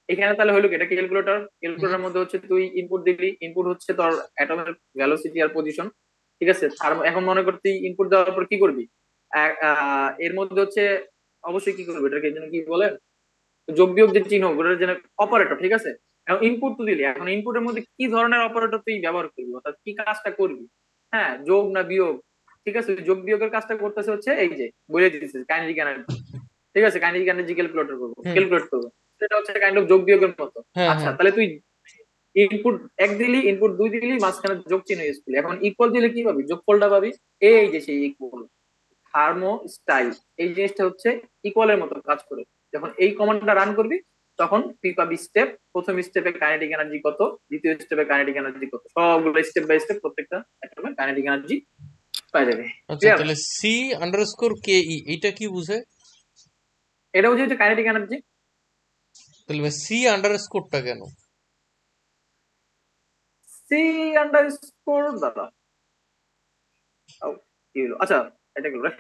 এখানে তাহলে হলো কি, এটা ক্যালকুলেটর, হুম ক্যালকুলেটরের মধ্যে হচ্ছে তুই ইনপুট দিবি, ইনপুট হচ্ছে তোর অ্যাটমের ভেলোসিটি আর পজিশন। ঠিক আছে, আর এখন মনে কর তুই ইনপুট দেওয়ার পর কি করবি, এর মধ্যে হচ্ছে অবশ্যই কি করবি, এটাকে যেন কি বলে, যোগ বিয়োগ যে চিহ্ন, ওটার যেন অপারেটর। ঠিক আছে, এখন ইনপুট তো দিলি, এখন ইনপুটের মধ্যে কি ধরনের অপারেটর তুই ব্যবহার করবি, অর্থাৎ কি কাজটা করবি। হ্যাঁ, যোগ না বিয়োগ? ঠিক আছে, যোগ বিয়োগের কাজটা করতেছে হচ্ছে এই যে বলে দিতেছে কাইনেটিক এনার্জি। ঠিক আছে, কাইনেটিক এনার্জি ক্যালকুলেটর করবো, হুম। ক্যালকুলেট করবো। সেটা হচ্ছে কাইন্ড অফ যোগ বিয়োগের মতো। হ্যাঁ আচ্ছা, হ্যাঁ। তাহলে তুই ইনপুট এক দিলি, ইনপুট দুই দিলি, মাঝখানে যোগ চিহ্ন ইউজ করলি, এখন ইকুয়াল দিলে কি পাবি, যোগফলটা পাবি। এই যে সেই ইকুয়াল, থার্মো স্টাইল, এই জিনিসটা হচ্ছে ইকুয়ালের মতো কাজ করে। যখন এই কমান্ডটা রান করবি, তখন তুই পাবি স্টেপ, প্রথম স্টেপে কাইনেটিক এনার্জি কত, দ্বিতীয় স্টেপে কাইনেটিক এনার্জি কত, সবগুলো স্টেপ বাই স্টেপ প্রত্যেকটা কাইনেটিক এনার্জি পাই যাবে। আচ্ছা, ক্লিয়ার? তাহলে সি আন্ডারস্কোর কে ই এটা কি বুঝে? এটা হচ্ছে কাইনেটিক এনার্জি। তাহলে সি আন্ডারস্কোরটা কেন? সি আন্ডার স্কোর দাদা, ও, কি হলো? আচ্ছা, এটা গেল right?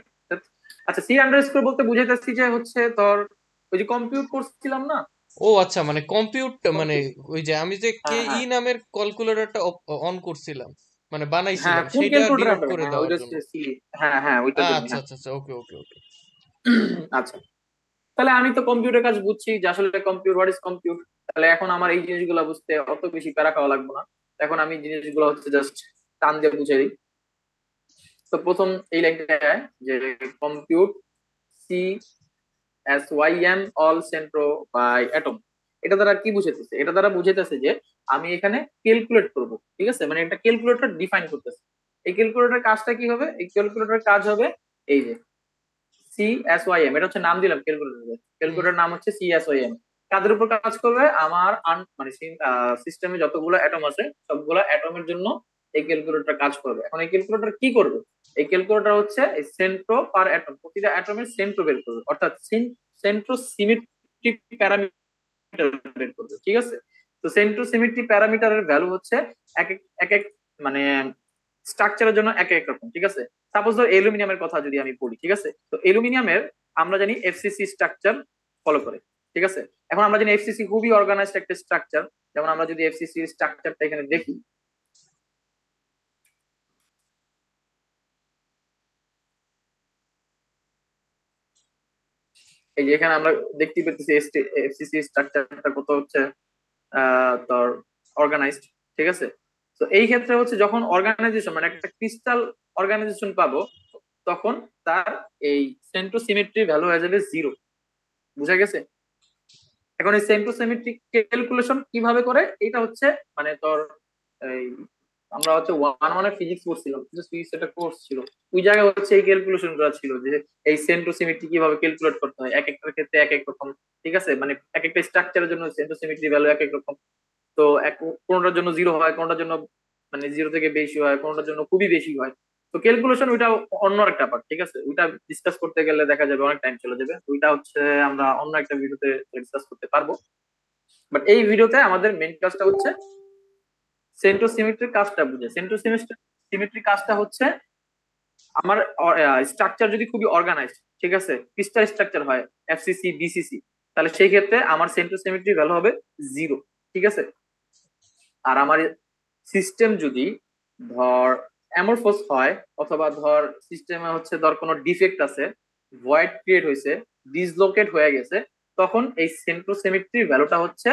আচ্ছা, সি আন্ডার স্কোর বলতে বুঝাইতেছি যে হচ্ছে তোর ওই যে কম্পিউট করছিলাম না, ও আচ্ছা, মানে কম্পিউট, মানে কম্পিউট। ওই যে আমি যে কে হ্যাঁ ই হ্যাঁ নামের ক্যালকুলেটরটা অন করছিলাম, মানে হ্যাঁ, বানাইছিলাম, কোন সেটা ক্যালকুলেটর ডিনোট আন্ডারে, করে হ্যাঁ দেওয়ার ওইটা জন্য। হচ্ছে সি। হ্যাঁ হ্যাঁ, ওইটার জন্য, আচ্ছা হ্যাঁ। আচ্ছা আচ্ছা, ওকে ওকে ওকে। আচ্ছা, তাহলে আমি তো কম্পিউটার কাজ বুঝছি যে আসলে কম্পিউটার, হোয়াট ইজ কম্পিউট। তাহলে এখন আমার এই জিনিসগুলো বুঝতে অত বেশি প্যারা খাওয়া লাগবে না। এখন আমি জিনিসগুলো হচ্ছে জাস্ট টান দিয়ে বুঝে দিই। তো প্রথম এই লাইনটা, যে compute C S Y M all centro by atom, এটা দ্বারা কি বুঝাইতেছে, এটা দ্বারা বুঝাইতেছে যে আমি এখানে ক্যালকুলেট করব। ঠিক আছে, মানে একটা ক্যালকুলেটর ডিফাইন করতেছে। এই ক্যালকুলেটরের কাজটা কি হবে, এই ক্যালকুলেটরের কাজ হবে এই যে সি এস ওয়াই এম, এটা হচ্ছে নাম দিলাম ক্যালকুলেটর, হুম। ক্যালকুলেটর নাম হচ্ছে সি এস ওয়াই এম। কাদের উপর কাজ করবে, আমার মানে সিস্টেমে যতগুলো অ্যাটম আছে সবগুলো অ্যাটমের জন্য এই ক্যালকুলেটর কাজ করবে। এখন এই ক্যালকুলেটর কি করবে, এই ক্যালকুলেটর হচ্ছে এই সেন্ট্রো পার অ্যাটম, প্রতিটা অ্যাটমের সেন্ট্রো বের করবে, অর্থাৎ সেন্ট্রো সিমেট্রি প্যারামিটার বের করবে। ঠিক আছে, তো সেন্ট্রো সিমেট্রি প্যারামিটারের ভ্যালু হচ্ছে এক এক এক এক মানে স্ট্রাকচারের জন্য এক এক রকম। ঠিক আছে, সাপোজ ধর অ্যালুমিনিয়ামের কথা যদি আমি বলি, ঠিক আছে, তো অ্যালুমিনিয়ামের আমরা জানি এফসিসি স্ট্রাকচার ফলো করে। ঠিক আছে, এখন আমরা জানি এফসিসি খুবই অর্গানাইজড একটা স্ট্রাকচার। যেমন আমরা যদি এফসিসি স্ট্রাকচারটা এখানে দেখি, এই যে এখানে আমরা দেখতে পেতেছি এফসিসি স্ট্রাকচারটা কত হচ্ছে তোর অর্গানাইজড। ঠিক আছে, তো এই ক্ষেত্রে হচ্ছে যখন অর্গানাইজেশন মানে একটা ক্রিস্টাল অর্গানাইজেশন পাবো, তখন তার এই সেন্ট্রোসিমেট্রি ভ্যালু হয়ে যাবে জিরো। বুঝা গেছে? এখন এই সেন্ট্রোসিমেট্রিক ক্যালকুলেশন কিভাবে করে, এটা হচ্ছে মানে তোর এই আমরা হচ্ছে ওয়ান ওয়ানে ফিজিক্স পড়ছিলাম, ফিজিক্স একটা কোর্স ছিল, ওই জায়গায় হচ্ছে এই ক্যালকুলেশন গুলো ছিল, যে এই সেন্ট্রোসিমেট্রি কিভাবে ক্যালকুলেট করতে হয়, এক একটার ক্ষেত্রে এক এক রকম। ঠিক আছে, মানে এক একটা স্ট্রাকচারের জন্য সেন্ট্রোসিমেট্রি ভ্যালু এক এক রকম। তো কোনোটার জন্য জিরো হয়, কোনোটার জন্য মানে জিরো থেকে বেশি হয়, কোনোটার জন্য খুবই বেশি হয়। তো ক্যালকুলেশন ওইটা অন্য একটা পার্ট। ঠিক আছে, ওইটা ডিসকাস করতে গেলে দেখা যাবে অনেক টাইম চলে যাবে, ওইটা হচ্ছে আমরা অন্য একটা ভিডিওতে ডিসকাস করতে পারবো। বাট এই ভিডিওতে আমাদের মেইন কাজটা হচ্ছে সেন্ট্রোসিমেট্রির কাজটা বুঝে। সেন্ট্রোসিমেট্রিক কাজটা হচ্ছে আমার স্ট্রাকচার যদি খুবই অর্গানাইজড, ঠিক আছে, ক্রিস্টাল স্ট্রাকচার হয়, এফসিসি বিসিসি, তাহলে সেই ক্ষেত্রে আমার সেন্ট্রোসিমেট্রি ভ্যালু হবে জিরো। ঠিক আছে, আর আমার সিস্টেম যদি ধর অ্যামরফস হয়, অথবা ধর সিস্টেমে হচ্ছে ধর কোনো ডিফেক্ট আছে, ভয়েড ক্রিয়েট হয়েছে, ডিসলোকেট হয়ে গেছে, তখন এই সেন্ট্রোসিমেট্রির ভ্যালুটা হচ্ছে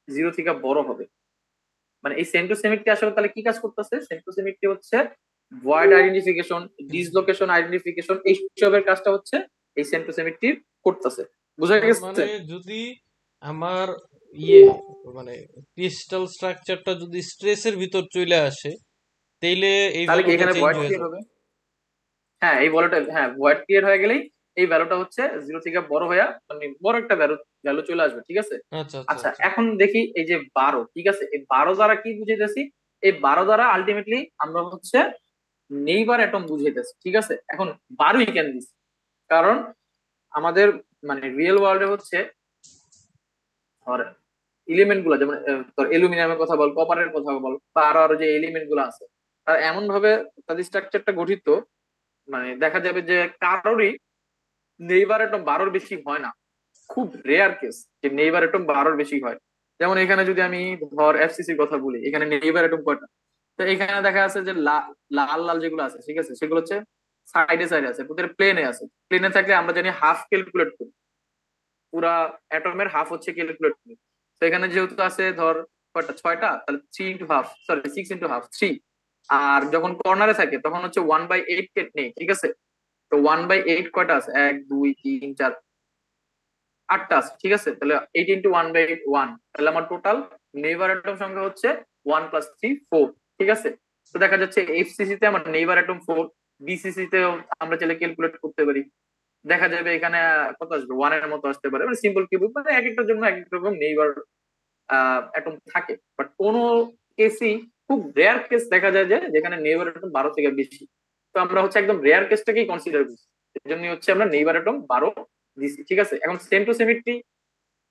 জিরো থেকে বড় হবে। মানে এই সেন্ট্রোসিমেট্রি আসলে তাহলে কি কাজ করতেছে, সেন্ট্রোসিমেট্রি হচ্ছে ভয়েড আইডেন্টিফিকেশন, ডিসলোকেশন আইডেন্টিফিকেশন, এইসবের কাজটা হচ্ছে এই সেন্ট্রোসিমেট্রি করতেছে। বুঝা তার গেছে? মানে যদি আমার ইয়ে, মানে ক্রিস্টাল স্ট্রাকচারটা যদি স্ট্রেসের ভিতর চলে আসে, তাইলে এই তাহলে কি ভ্যালুটা এখানে চেঞ্জ ভয়েড হয়ে ক্রিয়েট যাবে। হবে? হ্যাঁ, এই ভয়েড ক্রিয়েট হয়ে গেলেই এই ভ্যালুটা হচ্ছে জিরো থেকে বড় হয়ে মানে বড় একটা ভ্যালু ভ্যালু চলে আসবে, ঠিক আছে। আচ্ছা আচ্ছা আচ্ছা আচ্ছা। এখন দেখি এই যে 12, ঠিক আছে, এই 12 দ্বারা কি বুঝাইতেছি? এই 12 দ্বারা আলটিমেটলি আমরা হচ্ছে নেইবার অ্যাটম বুঝাইতেছি, ঠিক আছে। এখন 12ই কেন দিছি? কারণ আমাদের মানে রিয়েল ওয়ার্ল্ডে হচ্ছে ধর এলিমেন্ট গুলা, যেমন তোর অ্যালুমিনিয়ামের কথা বল, কপারের কথা বল, বা আরো আরো যে এলিমেন্ট গুলো আছে, তারা এমন ভাবে তাদের স্ট্রাকচারটা গঠিত, মানে দেখা যাবে যে কারোরই নেইবার অ্যাটম 12 বেশি হয় না। খুব রেয়ার কেস যে নেইবার অ্যাটম 12 বেশি হয়। যেমন এখানে যদি আমি ধর এফসিসির কথা বলি, এখানে নেইবার অ্যাটম কয়টা? তো এখানে দেখা যাচ্ছে যে লাল লাল যেগুলো আছে, ঠিক আছে, সেগুলো হচ্ছে সাইডে সাইডে আছে, প্রতিটা প্লেনে আছে। প্লেনে থাকলে আমরা জানি হাফ ক্যালকুলেট করি, পুরা অ্যাটমের হাফ হচ্ছে ক্যালকুলেট করি। তো এখানে যেহেতু আছে ধর কয়টা, 6টা, তাহলে 3 into half, sorry 6 into half, 3। আর যখন কর্নারে থাকে তখন হচ্ছে 1/8 কেট নেই, ঠিক আছে। তো 1/8 কয়টা আছে? 1 2 3 4, 8টা আছে, ঠিক আছে। তাহলে 8 ইন্টু 1/8 1, তাহলে আমার টোটাল নেইবার অ্যাটম সংখ্যা হচ্ছে 1 + 3 4, ঠিক আছে। তো দেখা যাচ্ছে এফসিসি তে আমার নেইবার অ্যাটম 4, বিসিসি তেও আমরা চাইলে ক্যালকুলেট করতে পারি। দেখা যাবে এখানে কত আসবে, 1-এর মতো আসতে পারে, মানে সিম্পল কিউব, মানে এক একটার জন্য এক এক রকম নেইবার অ্যাটম থাকে। বাট কোন কেসই, খুব রেয়ার কেস দেখা যায় যে যেখানে নেইবার অ্যাটম 12 থেকে বেশি। তো আমরা হচ্ছে একদম রেয়ার কেসটাকেই কনসিডার করছি, এই জন্য হচ্ছে আমরা নেইবার অ্যাটম 12 দিছি, ঠিক আছে। এখন সেম টু সিমিট্রি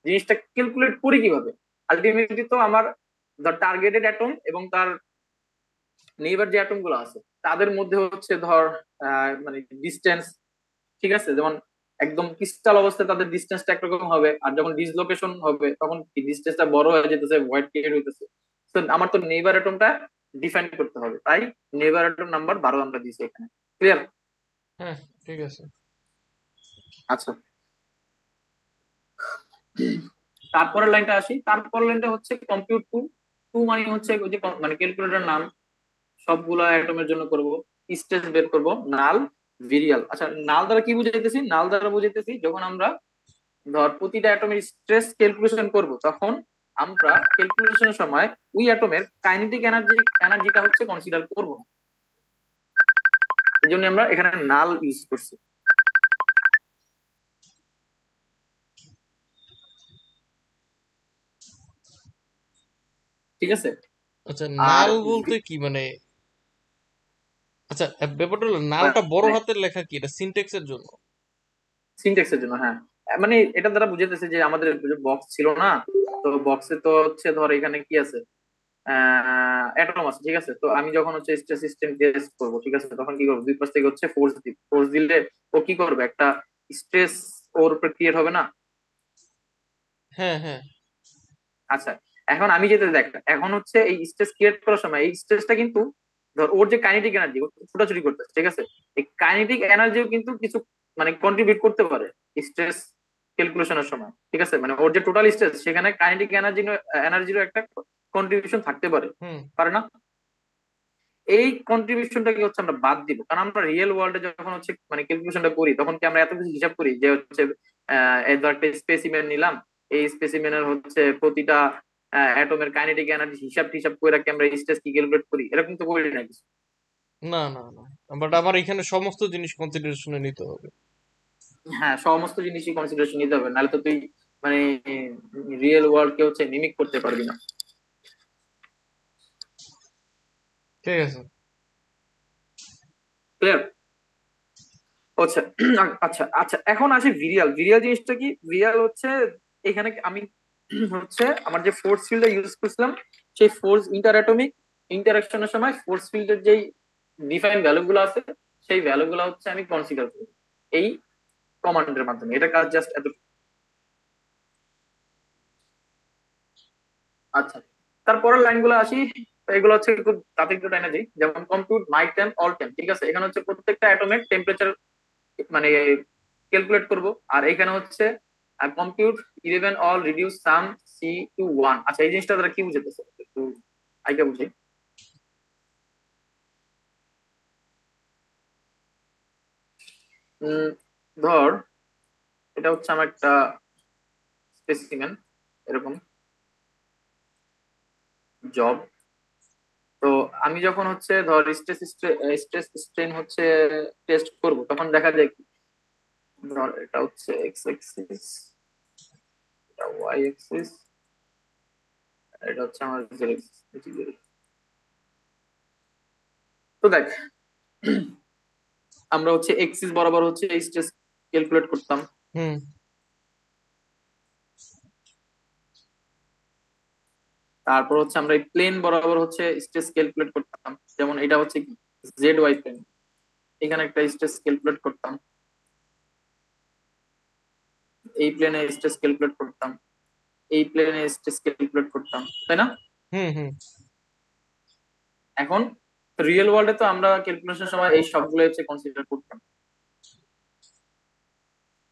জিনিসটা ক্যালকুলেট করি কিভাবে? আলটিমেটলি তো আমার ধর টার্গেটেড অ্যাটম এবং তার নেইবার যে অ্যাটম গুলো আছে তাদের মধ্যে হচ্ছে ধর মানে ডিস্টেন্স, ঠিক আছে। যেমন একদম ক্রিস্টাল অবস্থায় তাদের ডিস্টেন্সটা একরকম হবে, আর যখন ডিসলোকেশন হবে তখন কি ডিস্টেন্সটা বড় হয়ে যেতেছে, ভয়েড ক্রিয়েট হইতেছে। তো আমার তো নেইবার অ্যাটমটা ডিফাইন করতে হবে, তাই নেইবার অ্যাটম নাম্বার 12 আমরা দিয়েছি এখানে। ক্লিয়ার? হ্যাঁ, ঠিক আছে। আচ্ছা, তারপরের লাইনটা আসি। তারপরের লাইনটা হচ্ছে কম্পিউট টু। টু মানে হচ্ছে ওই যে মানে ক্যালকুলেটর নাম, সবগুলা অ্যাটমের জন্য করব, স্টেজ বের করব, নাল, ভিরিয়াল। আচ্ছা, নাল দ্বারা কি বুঝাইতেছি? নাল দ্বারা বুঝাইতেছি যখন আমরা ধর প্রতিটা অ্যাটমের স্ট্রেস ক্যালকুলেশন করব, তখন আমরা ক্যালকুলেশনের সময় ওই অ্যাটমের কাইনেটিক এনার্জিটা হচ্ছে কনসিডার করব। এই জন্য আমরা এখানে নাল ইউজ করছি, ঠিক আছে। আচ্ছা, আর নাল বলতে কি মানে? আচ্ছা, ব্যাপারটা হলো নালটা বড় মানে হাতের লেখা কি, এটা সিনট্যাক্সের জন্য? সিনট্যাক্সের জন্য, হ্যাঁ। মানে এটা দ্বারা বুঝাইতেছে যে আমাদের বক্স ছিল না, তো বক্সে তো হচ্ছে ধর এখানে কি আছে, অ্যাটম আছে, ঠিক আছে। তো আমি যখন হচ্ছে স্ট্রেস সিস্টেম টেস্ট করবো, ঠিক আছে, তখন কি করবো, দুই পাশ থেকে হচ্ছে ফোর্স দিব, ফোর্স দিলে ও কি করবে, একটা স্ট্রেস ওর উপরে ক্রিয়েট হবে না। হ্যাঁ হ্যাঁ। আচ্ছা, এখন আমি যেটা দেখ, এখন হচ্ছে এই স্ট্রেস ক্রিয়েট করার সময় এই স্ট্রেসটা কিন্তু ধর ওর যে কাইনেটিক এনার্জি ছোটাছুটি করতেছে, ঠিক আছে, এই কাইনেটিক এনার্জিও কিন্তু কিছু মানে কন্ট্রিবিউট করতে পারে স্ট্রেস ক্যালকুলেশনের সময়, ঠিক আছে। মানে ওর যে টোটাল স্ট্রেস, সেখানে কাইনেটিক এনার্জিরও একটা কন্ট্রিবিউশন থাকতে পারে, হুম। পারে না? এই কন্ট্রিবিউশনটাকে হচ্ছে আমরা বাদ দিব, কারণ আমরা রিয়েল ওয়ার্ল্ডে যখন হচ্ছে মানে ক্যালকুলেশনটা করি, তখন কি আমরা এত কিছু হিসাব করি যে হচ্ছে এই ধর একটা স্পেসিমেন নিলাম, এই স্পেসিমেনের হচ্ছে প্রতিটা অ্যাটমের কাইনেটিক এনার্জি হিসাব টিসাব করে রাখি, আমরা স্ট্রেস কি ক্যালকুলেট করি, এরকম তো করি না কিছু। না না না, বাট আমার এখানে সমস্ত জিনিস কনসিডারেশনে নিতে হবে। হ্যাঁ, সমস্ত জিনিসই কনসিডারেশন নিতে হবে, নাহলে তো তুই মানে রিয়েল ওয়ার্ল্ড কে হচ্ছে মিমিক করতে পারবি না। ঠিক আছে। ক্লিয়ার? আচ্ছা, আচ্ছা আচ্ছা, এখন আসি ভিরিয়াল। ভিরিয়াল জিনিসটা কি? ভিরিয়াল হচ্ছে এখানে আমি হচ্ছে আমার যে ফোর্স ফিল্ডটা ইউজ করছিলাম, সেই ফোর্স ইন্টার অ্যাটমিক ইন্টারাকশনের সময় ফোর্স ফিল্ডের যেই ডিফাইন ভ্যালু গুলো আছে, সেই ভ্যালু গুলো হচ্ছে আমি কনসিডার করি এই কমান্ডের মাধ্যমে। এটা কাজ জাস্ট এত। আচ্ছা, তারপরের লাইন গুলো আসি। এগুলো হচ্ছে খুব তাড়াতাড়ি একটু টাইনা যাই। যেমন compute night time all time, ঠিক আছে, এখানে হচ্ছে প্রত্যেকটা অ্যাটমের টেম্পারেচার মানে ক্যালকুলেট করব। আর এখানে হচ্ছে compute 11 all reduce some C to 1। আচ্ছা, এই জিনিসটা তারা কি বুঝাইতেছে একটু আইডিয়া বুঝি। উম, ধর এটা হচ্ছে আমার একটা স্পেসিমেন, এরকম জব। তো আমি যখন হচ্ছে ধর স্ট্রেস স্ট্রেস স্ট্রেন হচ্ছে টেস্ট করব, তখন দেখা যায় কি, ধর এটা হচ্ছে এক্স এক্সিস, ওয়াই এক্সিস, এটা হচ্ছে আমার জেড এক্সিস। তো দেখ, আমরা হচ্ছে এক্সিস বরাবর হচ্ছে এই স্ট্রেস ক্যালকুলেট করতাম। হুম তারপর হচ্ছে আমরা এই প্লেন বরাবর হচ্ছে স্ট্রেস ক্যালকুলেট করতাম, যেমন এটা হচ্ছে কি জেড ওয়াই প্লেন, এখানে একটা স্ট্রেস ক্যালকুলেট করতাম, এই প্লেনে স্ট্রেস ক্যালকুলেট করতাম, এই প্লেনে স্ট্রেস ক্যালকুলেট করতাম, তাই না? হুম হুম এখন রিয়েল ওয়ার্ল্ডে তো আমরা ক্যালকুলেশনের সময় এই সবগুলো হচ্ছে কনসিডার করতাম,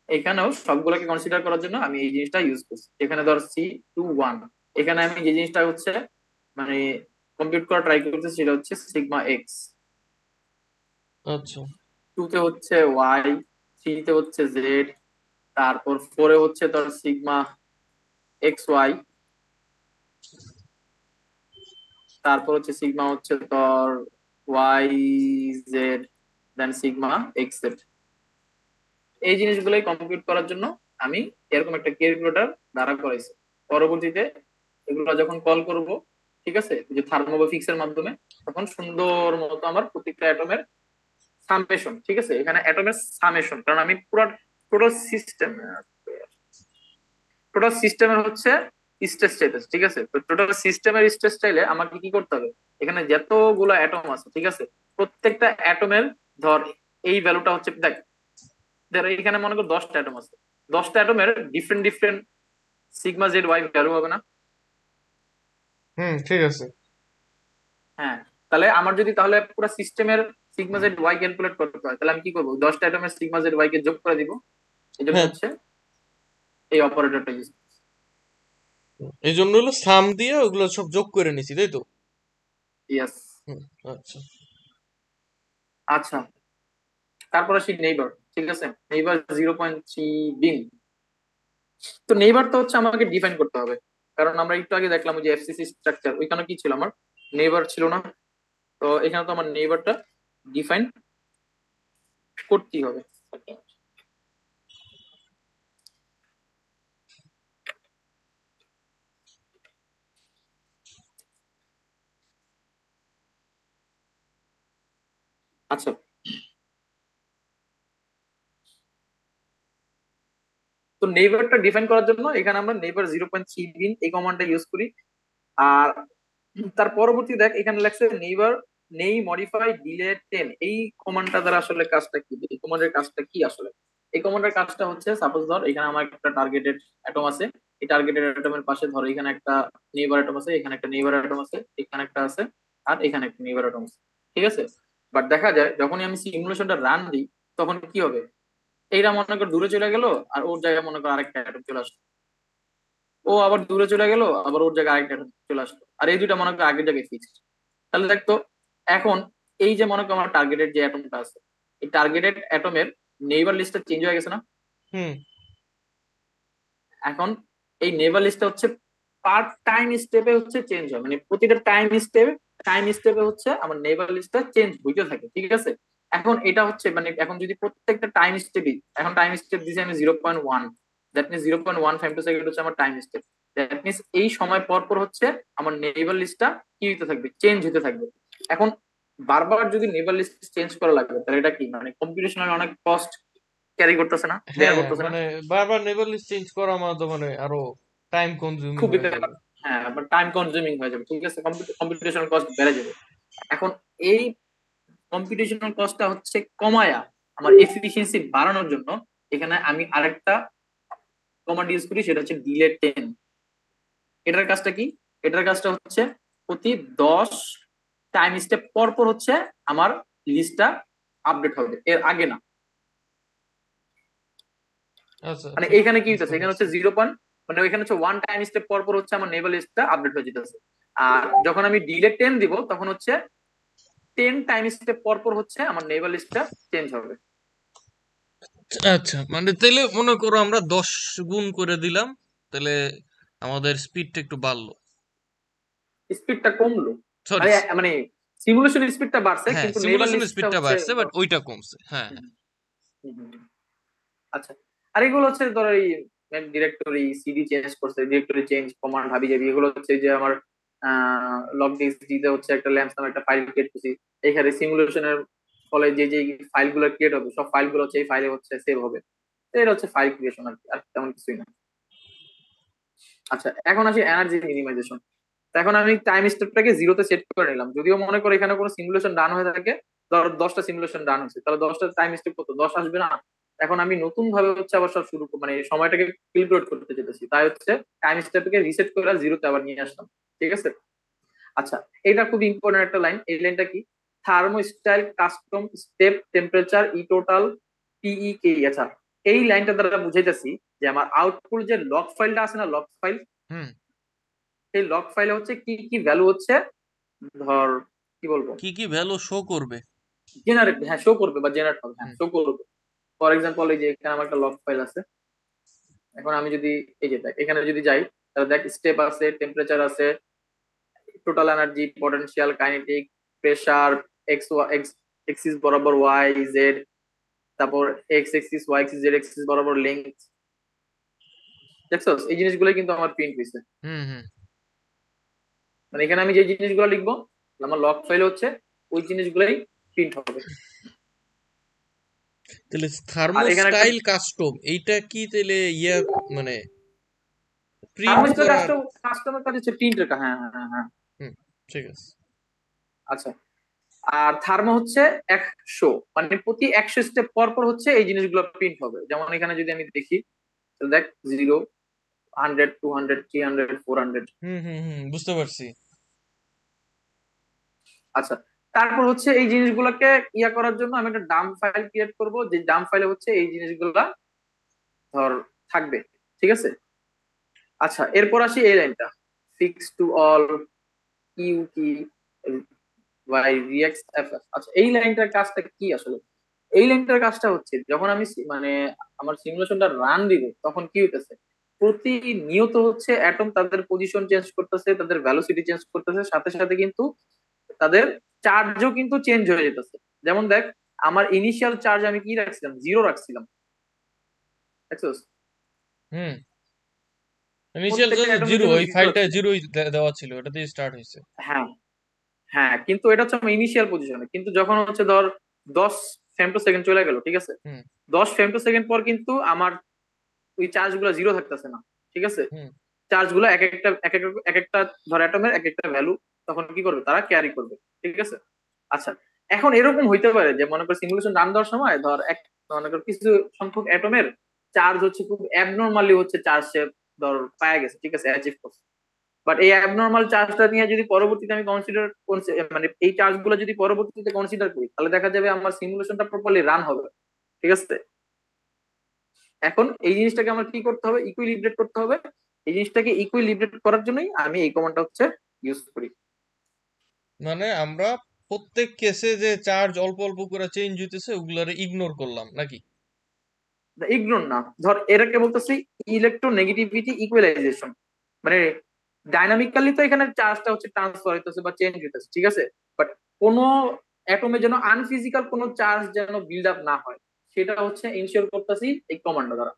এখানেও সবগুলোকে কনসিডার করার জন্য আমি এই জিনিসটা ইউজ করছি। এখানে ধর C21, এখানে আমি যে জিনিসটা হচ্ছে মানে কম্পিউট করা ট্রাই করতেছি সেটা হচ্ছে সিগমা এক্স, আচ্ছা 2 তে হচ্ছে ওয়াই, 3 তে হচ্ছে জেড, তারপর 4 এ হচ্ছে তোর সিগমা এক্স ওয়াই, তারপর হচ্ছে সিগমা হচ্ছে তোর ওয়াই জেড, দেন সিগমা এক্স জেড। এই জিনিসগুলোই কম্পিউট করার জন্য আমি এরকম একটা ক্যালকুলেটর দ্বারা করাইছি। পরবর্তীতে এগুলো যখন কল করব, ঠিক আছে, যে থার্মোগ্রাফিক্স এর মাধ্যমে, তখন সুন্দর মতো আমার প্রত্যেকটা অ্যাটমের সামেশন, ঠিক আছে, এখানে অ্যাটমের সামেশন, কারণ আমি পুরো টোটাল সিস্টেম, টোটাল সিস্টেমের হচ্ছে স্ট্রেস চাইতেছে, ঠিক আছে। তো টোটাল সিস্টেমের স্ট্রেস চাইলে আমাকে কি করতে হবে, এখানে যতগুলো অ্যাটম আছে, ঠিক আছে, প্রত্যেকটা অ্যাটমের ধর এই ভ্যালুটা হচ্ছে, দেখ ধর এখানে মনে কর 10টা অ্যাটম আছে, 10টা অ্যাটমের different different sigma Z Y value হবে না? হুম ঠিক আছে। হ্যাঁ, তাহলে আমার যদি তাহলে পুরো সিস্টেমের সিগমা জেড ওয়াই ক্যালকুলেট করতে হয়, তাহলে আমি কি করবো, 10টা অ্যাটমের সিগমা জেড ওয়াই কে যোগ করে দিব। এই জন্য হ্যাঁ, হচ্ছে এই অপারেটরটা ইউজ। এই জন্য হলো সাম দিয়ে ওগুলো সব যোগ করে নিছি, তাই তো? ইয়েস। হুম, আচ্ছা। আচ্ছা, তারপর আসি নেইবার, ঠিক আছে, নেইবার 0.3 বিম। তো নেইবার তো হচ্ছে আমাকে ডিফাইন করতে হবে, কারণ আমরা একটু আগে দেখলাম যে এফসিসি স্ট্রাকচার, ওইখানে কি ছিল, আমার নেইবার ছিল না। তো এখানে তো আমার নেইবারটা ডিফাইন করতেই হবে। আচ্ছা, তো নেইবারটা ডিফাইন করার জন্য এখানে আমরা নেইবার 0.3 বিন এই কমান্ডটা ইউজ করি। আর তার পরবর্তী দেখ, এখানে লেখছে নেইবার নেই মডিফাই ডিলে 10, এই কমান্ডটা দ্বারা আসলে কাজটা কি, এই কমান্ডের কাজটা কি আসলে? এই কমান্ডের কাজটা হচ্ছে, সাপোজ ধর এখানে আমার একটা টার্গেটেড অ্যাটম আছে, এই টার্গেটেড অ্যাটমের পাশে ধর এখানে একটা নেইবার অ্যাটম আছে, এখানে একটা নেইবার অ্যাটম আছে, এখানে একটা আছে, আর এখানে একটা নেইবার অ্যাটম আছে, ঠিক আছে। বাট দেখা যায় যখনই আমি সিমুলেশনটা রান দিই, তখন কি হবে, এইটা মনে কর দূরে চলে গেল, আর ওর জায়গায় মনে কর আরেকটা অ্যাটম চলে আসলো, ও আবার দূরে চলে গেল, আবার ওর জায়গায় আরেকটা atom চলে আসলো, আর এই দুইটা মনে কর আগের জায়গায় ফিক্সড। তাহলে দেখতো, এখন এই যে মনে করো আমার টার্গেটেড যে অ্যাটমটা আছে, এই টার্গেটেড অ্যাটমের নেইবার লিস্টটা চেঞ্জ হয়ে গেছে না? হুম এখন এই নেইবার লিস্টটা হচ্ছে পার টাইম স্টেপে হচ্ছে চেঞ্জ হয়, মানে প্রতিটা টাইম স্টেপে হচ্ছে আমার নেইবার লিস্টটা চেঞ্জ হইতে থাকে, ঠিক আছে। এখন এটা হচ্ছে মানে এখন যদি প্রত্যেকটা টাইম স্টেপই, এখন টাইম স্টেপ দিছি আমি 0.1, দ্যাট মিনস 0.152 সেকেন্ড হচ্ছে আমার টাইম স্টেপ, দ্যাট মিনস এই সময় পর পর হচ্ছে আমার নেইবার লিস্টটা কি হতে থাকবে, চেঞ্জ হতে থাকবে। এখন বারবার যদি নেইবার লিস্ট চেঞ্জ করা লাগবে, তাহলে এটা কি মানে কম্পিউটেশনাল অনেক কস্ট ক্যারি করতেছে না, বেয়ার হ্যাঁ, করতেছে না? মানে বারবার নেভার লিস্ট চেঞ্জ করা মানে তো মানে আরো টাইম কনজিউমিং খুবই হয়ে যাবে। হ্যাঁ, টাইম কনজিউমিং হয়ে যাবে, ঠিক আছে, কম্পিউটেশনাল কস্ট বেড়ে যাবে। এখন এই কম্পিউটেশনাল কস্টটা হচ্ছে কমায়া আমার এফিসিয়েন্সি বাড়ানোর জন্য এখানে আমি আরেকটা কমান্ড ইউজ করি, সেটা হচ্ছে ডিলে 10। এটার কাজটা কি, এটার কাজটা হচ্ছে প্রতি 10 টাইম স্টেপ পর পর হচ্ছে আমার লিস্টটা আপডেট হবে, এর আগে না। আচ্ছা মানে আচ্ছা, এখানে কি বুঝতে হইতেছে, এখানে পারছি। হচ্ছে 0. মানে ওইখানে হচ্ছে 1 টাইম স্টেপ পর পর হচ্ছে আমার নেভাল লিস্টটা আপডেট হয়ে যেতেছে। আর যখন আমি ডিলে 10 দিব, তখন হচ্ছে 10 টাইম স্টেপ পর পর হচ্ছে আমার নেভাল লিস্টটা চেঞ্জ হবে। আচ্ছা, মানে তাহলে মনে করো আমরা 10 গুণ করে দিলাম, তাহলে আমাদের স্পিডটা একটু বাড়লো। স্পিডটা কমলো, সরি, মানে মানে সিমুলেশন স্পিডটা বাড়ছে, হ্যাঁ, কিন্তু নেভাল সিমুলেশনের লিস্টটা স্পিডটা হচ্ছে বাড়ছে বাট ওইটা কমছে, হ্যাঁ হুম, হ্যাঁ। হুম, হুম, হুম। আচ্ছা, আর এগুলো হচ্ছে ধর এই ডিরেক্টরি সিডি চেঞ্জ করছে, ডিরেক্টরি চেঞ্জ কমান্ড হাবি জাবি, এগুলো হচ্ছে যে আমার লগ ডিতে হচ্ছে একটা ল্যাম্পস নামে একটা ফাইল ক্রিয়েট করছি। এখানে সিমুলেশনের ফলে যে যে ফাইলগুলো ক্রিয়েট হবে সব ফাইলগুলো হচ্ছে এই ফাইলে হচ্ছে সেভ হবে। তো এটা হচ্ছে ফাইল ক্রিয়েশন আর কি, আর তেমন কিছুই না। আচ্ছা, এখন আসি এনার্জি মিনিমাইজেশন। তো এখন আমি টাইম স্টেপটাকে জিরোতে সেট করে নিলাম, যদিও মনে করো এখানে কোনো সিমুলেশন রান হয়ে থাকে, ধর 10টা সিমুলেশন রান হচ্ছে, তাহলে 10টা টাইম স্টেপ কত, 10 আসবে না? এখন আমি নতুন ভাবে হচ্ছে আবার সব শুরু মানে সময়টাকে ক্যালকুলেট করতে যেতেছি, তাই হচ্ছে টাইম স্টেপকে রিসেট করে জিরোতে আবার নিয়ে আসলাম। ঠিক আছে। আচ্ছা, এটা খুব ইম্পর্টেন্ট একটা লাইন। এই লাইনটা কি? থার্মোস্টাইল কাস্টম স্টেপ টেম্পারেচার ই টোটাল টিই কে। আচ্ছা, এই লাইনটা দ্বারা বুঝাইতেছি যে আমার আউটপুট যে লগ ফাইলটা আছে না, লগ ফাইল, হুম। সেই লগ ফাইলে হচ্ছে কি কি ভ্যালু হচ্ছে, ধর কি বলবো, কি কি ভ্যালু শো করবে? জেনারেট, হ্যাঁ শো করবে বা জেনারেট হবে, হ্যাঁ হুম। শো করবে। ফর এক্সাম্পল এই যে এখানে আমার একটা লগ ফাইল আছে। এখন আমি যদি এই যে দেখ এখানে যদি যাই, তাহলে দেখ স্টেপ আছে, টেম্পারেচার আছে, total energy, potential, kinetic, pressure, X X axis বরাবর ওয়াই জেড, তারপর X axis Y axis Z axis বরাবর লেন্থ। দেখছো এই জিনিসগুলো কিন্তু আমার প্রিন্ট হয়েছে। হুম। হুম। মানে এখানে আমি যে জিনিসগুলো লিখবো আমার লগ ফাইলে হচ্ছে ওই জিনিসগুলোই প্রিন্ট হবে। তাহলে আর এখানে একটা থার্মোস্টাইল কাস্টম এইটা কি তাহলে ইয়া মানে প্রিন্ট থার্মোস্টার করার? কাস্টমার কাজ হচ্ছে প্রিন্টের, হ্যাঁ হ্যাঁ হ্যাঁ হ্যাঁ। হুম, ঠিক আছে। আচ্ছা, আর থার্মো হচ্ছে 100, মানে প্রতি 100 স্টেপ পর পর হচ্ছে এই জিনিসগুলো প্রিন্ট হবে। যেমন এখানে যদি আমি দেখি, তো দেখ 0, 100, 200, 300, 400। হুম হুম হুম, বুঝতে পারছি। আচ্ছা, তারপর হচ্ছে এই জিনিসগুলোকে ইয়া করার জন্য আমি একটা ডাম্প ফাইল ক্রিয়েট করব, যে ডাম্প ফাইলে হচ্ছে এই জিনিসগুলা ধর থাকবে। ঠিক আছে। আচ্ছা, এরপর আসি এই লাইনটা, ফিক্স টু অল ইউ কি বাই রিয়াক্ট এফএফ। আচ্ছা, এই লাইনটার কাজটা কি আসলে? এই লাইনটার কাজটা হচ্ছে যখন আমি মানে আমার সিমুলেশনটা রান দিব তখন কি হইতেছে, প্রতিনিয়ত হচ্ছে অ্যাটম তাদের পজিশন চেঞ্জ করতেছে, তাদের ভ্যালোসিটি চেঞ্জ করতেছে, সাথে সাথে কিন্তু তাদের চার্জও কিন্তু চেঞ্জ হয়ে যেতেছে। যেমন দেখ, আমার ইনিশিয়াল চার্জ আমি কি রাখছিলাম, 0 রাখছিলাম, দেখছোস? হুম। ইনিশিয়াল প্রত্যেকটা অ্যাটমের জিরো, জন্য ওই 0 ফাইলটা ছিল। জিরোই দেওয়া ছিল, এটা দিয়ে স্টার্ট হয়েছে। হ্যাঁ হ্যাঁ, কিন্তু এটা হচ্ছে আমার ইনিশিয়াল পজিশনে, কিন্তু যখন হচ্ছে ধর 10 ফেমটো সেকেন্ড চলে গেল, ঠিক আছে, হুম 10 ফেমটো সেকেন্ড পর কিন্তু আমার ওই চার্জ গুলো জিরো থাকতেছে না। ঠিক আছে। হুম। চার্জ গুলো এক একটা ধর অ্যাটমের এক একটা ভ্যালু তখন কি করবে, তারা ক্যারি করবে। ঠিক আছে। আচ্ছা, এখন এরকম হইতে পারে যে মনে কর সিমুলেশন রান দেওয়ার সময় ধর মনে কর কিছু সংখ্যক অ্যাটমের চার্জ হচ্ছে খুব অ্যাবনর্মালি হচ্ছে চার্জ সে ধর পায়া গেছে, ঠিক আছে, অ্যাচিভ করছে। বাট এই অ্যাবনর্মাল চার্জটা নিয়ে যদি পরবর্তীতে আমি কনসিডার, মানে এই চার্জ গুলো যদি পরবর্তীতে কনসিডার করি, তাহলে দেখা যাবে আমার সিমুলেশনটা প্রপারলি রান হবে। ঠিক আছে। এখন এই জিনিসটাকে আমার কি করতে হবে, ইকুইলিব্রেট করতে হবে। এই জিনিসটাকে ইকুইলিব্রেট করার জন্যই আমি এই কমান্ডটা হচ্ছে ইউজ করি। মানে আমরা প্রত্যেক কেসে যে চার্জ অল্প অল্প করে চেঞ্জ হইতেছে ওগুলারে ইগনোর করলাম নাকি? ইগনোর না, ধর এটাকে বলতেছি ইলেকট্রোনেগেটিভিটি ইকুয়ালাইজেশন। মানে ডাইনামিক্যালি তো এখানে চার্জটা হচ্ছে ট্রান্সফার হইতেছে বা চেঞ্জ হইতেছে, ঠিক আছে, বাট কোন অ্যাটমে যেন আনফিজিক্যাল কোনো চার্জ যেন বিল্ড আপ না হয়, সেটা হচ্ছে ইনশিওর করতেছি এই কমান্ডটা দ্বারা।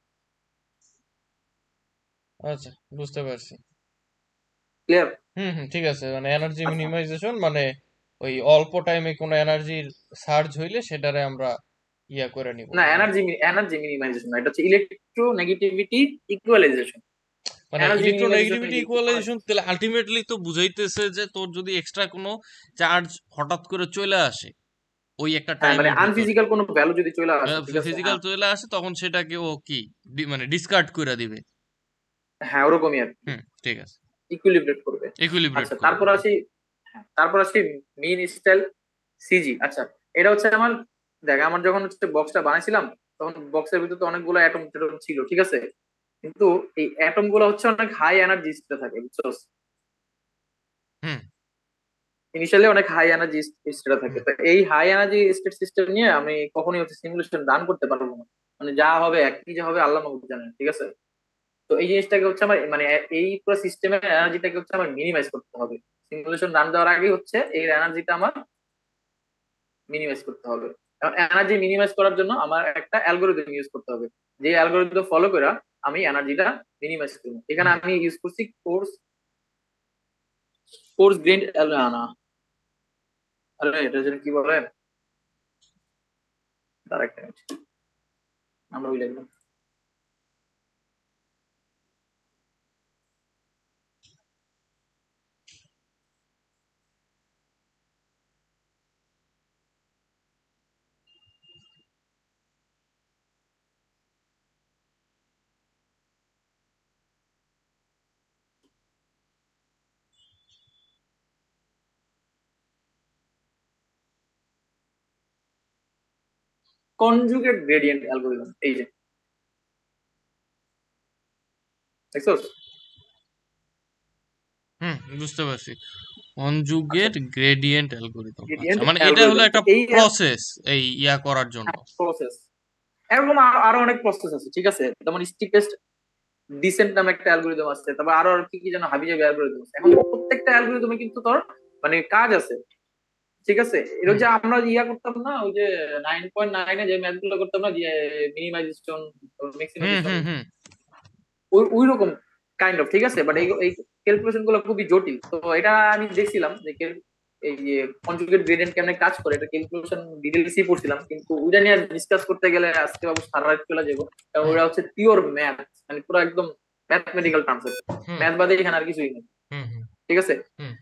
আচ্ছা, বুঝতে পারছি। ক্লিয়ার? হুম হুম, ঠিক আছে। মানে এনার্জি আচ্ছা, মিনিমাইজেশন মানে ওই অল্প টাইমে কোনো এনার্জির সার্জ হইলে সেটারে আমরা ইয়া করে নিব না, মানে। এনার্জি মিনিমাইজেশন না, এটা হচ্ছে ইলেকট্রোনেগেটিভিটি ইকুয়ালাইজেশন। মানে এনার্জি মিনিমাইজেশন ইলেকট্রোনেগেটিভিটি ইকুয়ালাইজেশন তাহলে আলটিমেটলি তো বুঝাইতেছে যে তোর যদি এক্সট্রা কোনো চার্জ হঠাৎ করে চলে আসে ওই একটা হ্যাঁ, মানে টাইমের ভিতরে, আনফিজিক্যাল কোনো ভ্যালু যদি চলে আসে, ঠিক আছে, ফিজিক্যাল হ্যাঁ চলে আসে, তখন সেটাকে ও কি মানে ডিসকার্ড করে দিবে। হ্যাঁ ওরকমই আর কি, হুম, ঠিক আছে। ইকুইলিব্রেট করবে। ইকুইলিব্রেট আচ্ছা, করবে, তারপর হ্যাঁ। আসি, হ্যাঁ তারপর আসি মিন স্টাইল সিজি। আচ্ছা, এটা হচ্ছে আমার, দেখ আমার যখন হচ্ছে বক্সটা বানাইছিলাম তখন বক্সের ভিতরে তো অনেকগুলো অ্যাটম ছিল, ঠিক আছে, কিন্তু এই অ্যাটম গুলো হচ্ছে অনেক হাই এনার্জি স্টেটে থাকে, বুঝছো? হুম ইনিশিয়ালি অনেক হাই এনার্জি স্টেটে থাকে, হুম। তো এই হাই এনার্জি স্টেট সিস্টেম নিয়ে আমি কখনোই হচ্ছে সিমুলেশন রান করতে পারবো না। মানে যা হবে কি যা হবে আল্লাহ মাহবুব জানেন, ঠিক আছে। তো এই জিনিসটাকে হচ্ছে আমার মানে এই পুরো সিস্টেমের এনার্জিটাকে হচ্ছে আমার মিনিমাইজ করতে হবে। সিমুলেশন রান দেওয়ার আগে হচ্ছে এই এনার্জিটা আমার মিনিমাইজ করতে হবে। এনার্জি মিনিমাইজ করার জন্য আমার একটা অ্যালগোরিদম ইউজ করতে হবে, যে অ্যালগোরিদম ফলো করে আমি এনার্জিটা মিনিমাইজ করবো। এখানে আমি ইউজ করছি কোর্স গ্রেইনড, না আরে এটা যেন কি বলে, তার একটা মিনিট, আমরা ওই লিখলাম কনজুগেট গ্রেডিয়েন্ট অ্যালগোরিদম, এই যে দেখছো। বুঝতে পারছি। আচ্ছা, কনজুগেট গ্রেডিয়েন্ট অ্যালগরিদম, আচ্ছা গ্রেডিয়েন্ট মানে এটা হলো অ্যালগোরিদম, তো একটা এই প্রসেস এই ইয়া করার জন্য। প্রসেস, এরকম আরো অনেক প্রসেস আছে, ঠিক আছে, যেমন স্টিপেস্ট ডিসেন্ট নামে একটা অ্যালগোরিদম আছে, তারপর আরো আর কি কি যেন হাবি জাবি অ্যালগোরিদম আছে। এখন প্রত্যেকটা অ্যালগোরিদমে কিন্তু তোর মানে কাজ আছে, ঠিক আছে। এটা হুম যে আমরা ইয়া করতাম না, ওই যে 9.9-এ যে ম্যাথ গুলো করতাম না, যে মিনিমাইজেশন হুম ম্যাক্সিমাইজেশন, হুম হুম ওই ওই রকম কাইন্ড অফ, ঠিক আছে। বাট এই এই ক্যালকুলেশন গুলো খুবই জটিল। তো এটা আমি দেখছিলাম যে এই যে কনজুগেট গ্রেডিয়েন্ট কেমনে কাজ করে, এটা ক্যালকুলেশন ডিটেইলসই পড়ছিলাম, কিন্তু ওইটা নিয়ে ডিসকাস করতে গেলে আজকে বাবু সারা রাত চলে যাবো, কারণ হুম ওটা হচ্ছে পিওর ম্যাথ, মানে পুরো একদম ম্যাথমেটিক্যাল ট্রান্সেপ্ট, হুম ম্যাথ বাদে এখানে আর কিছুই নেই, হুম হুম ঠিক আছে। হুম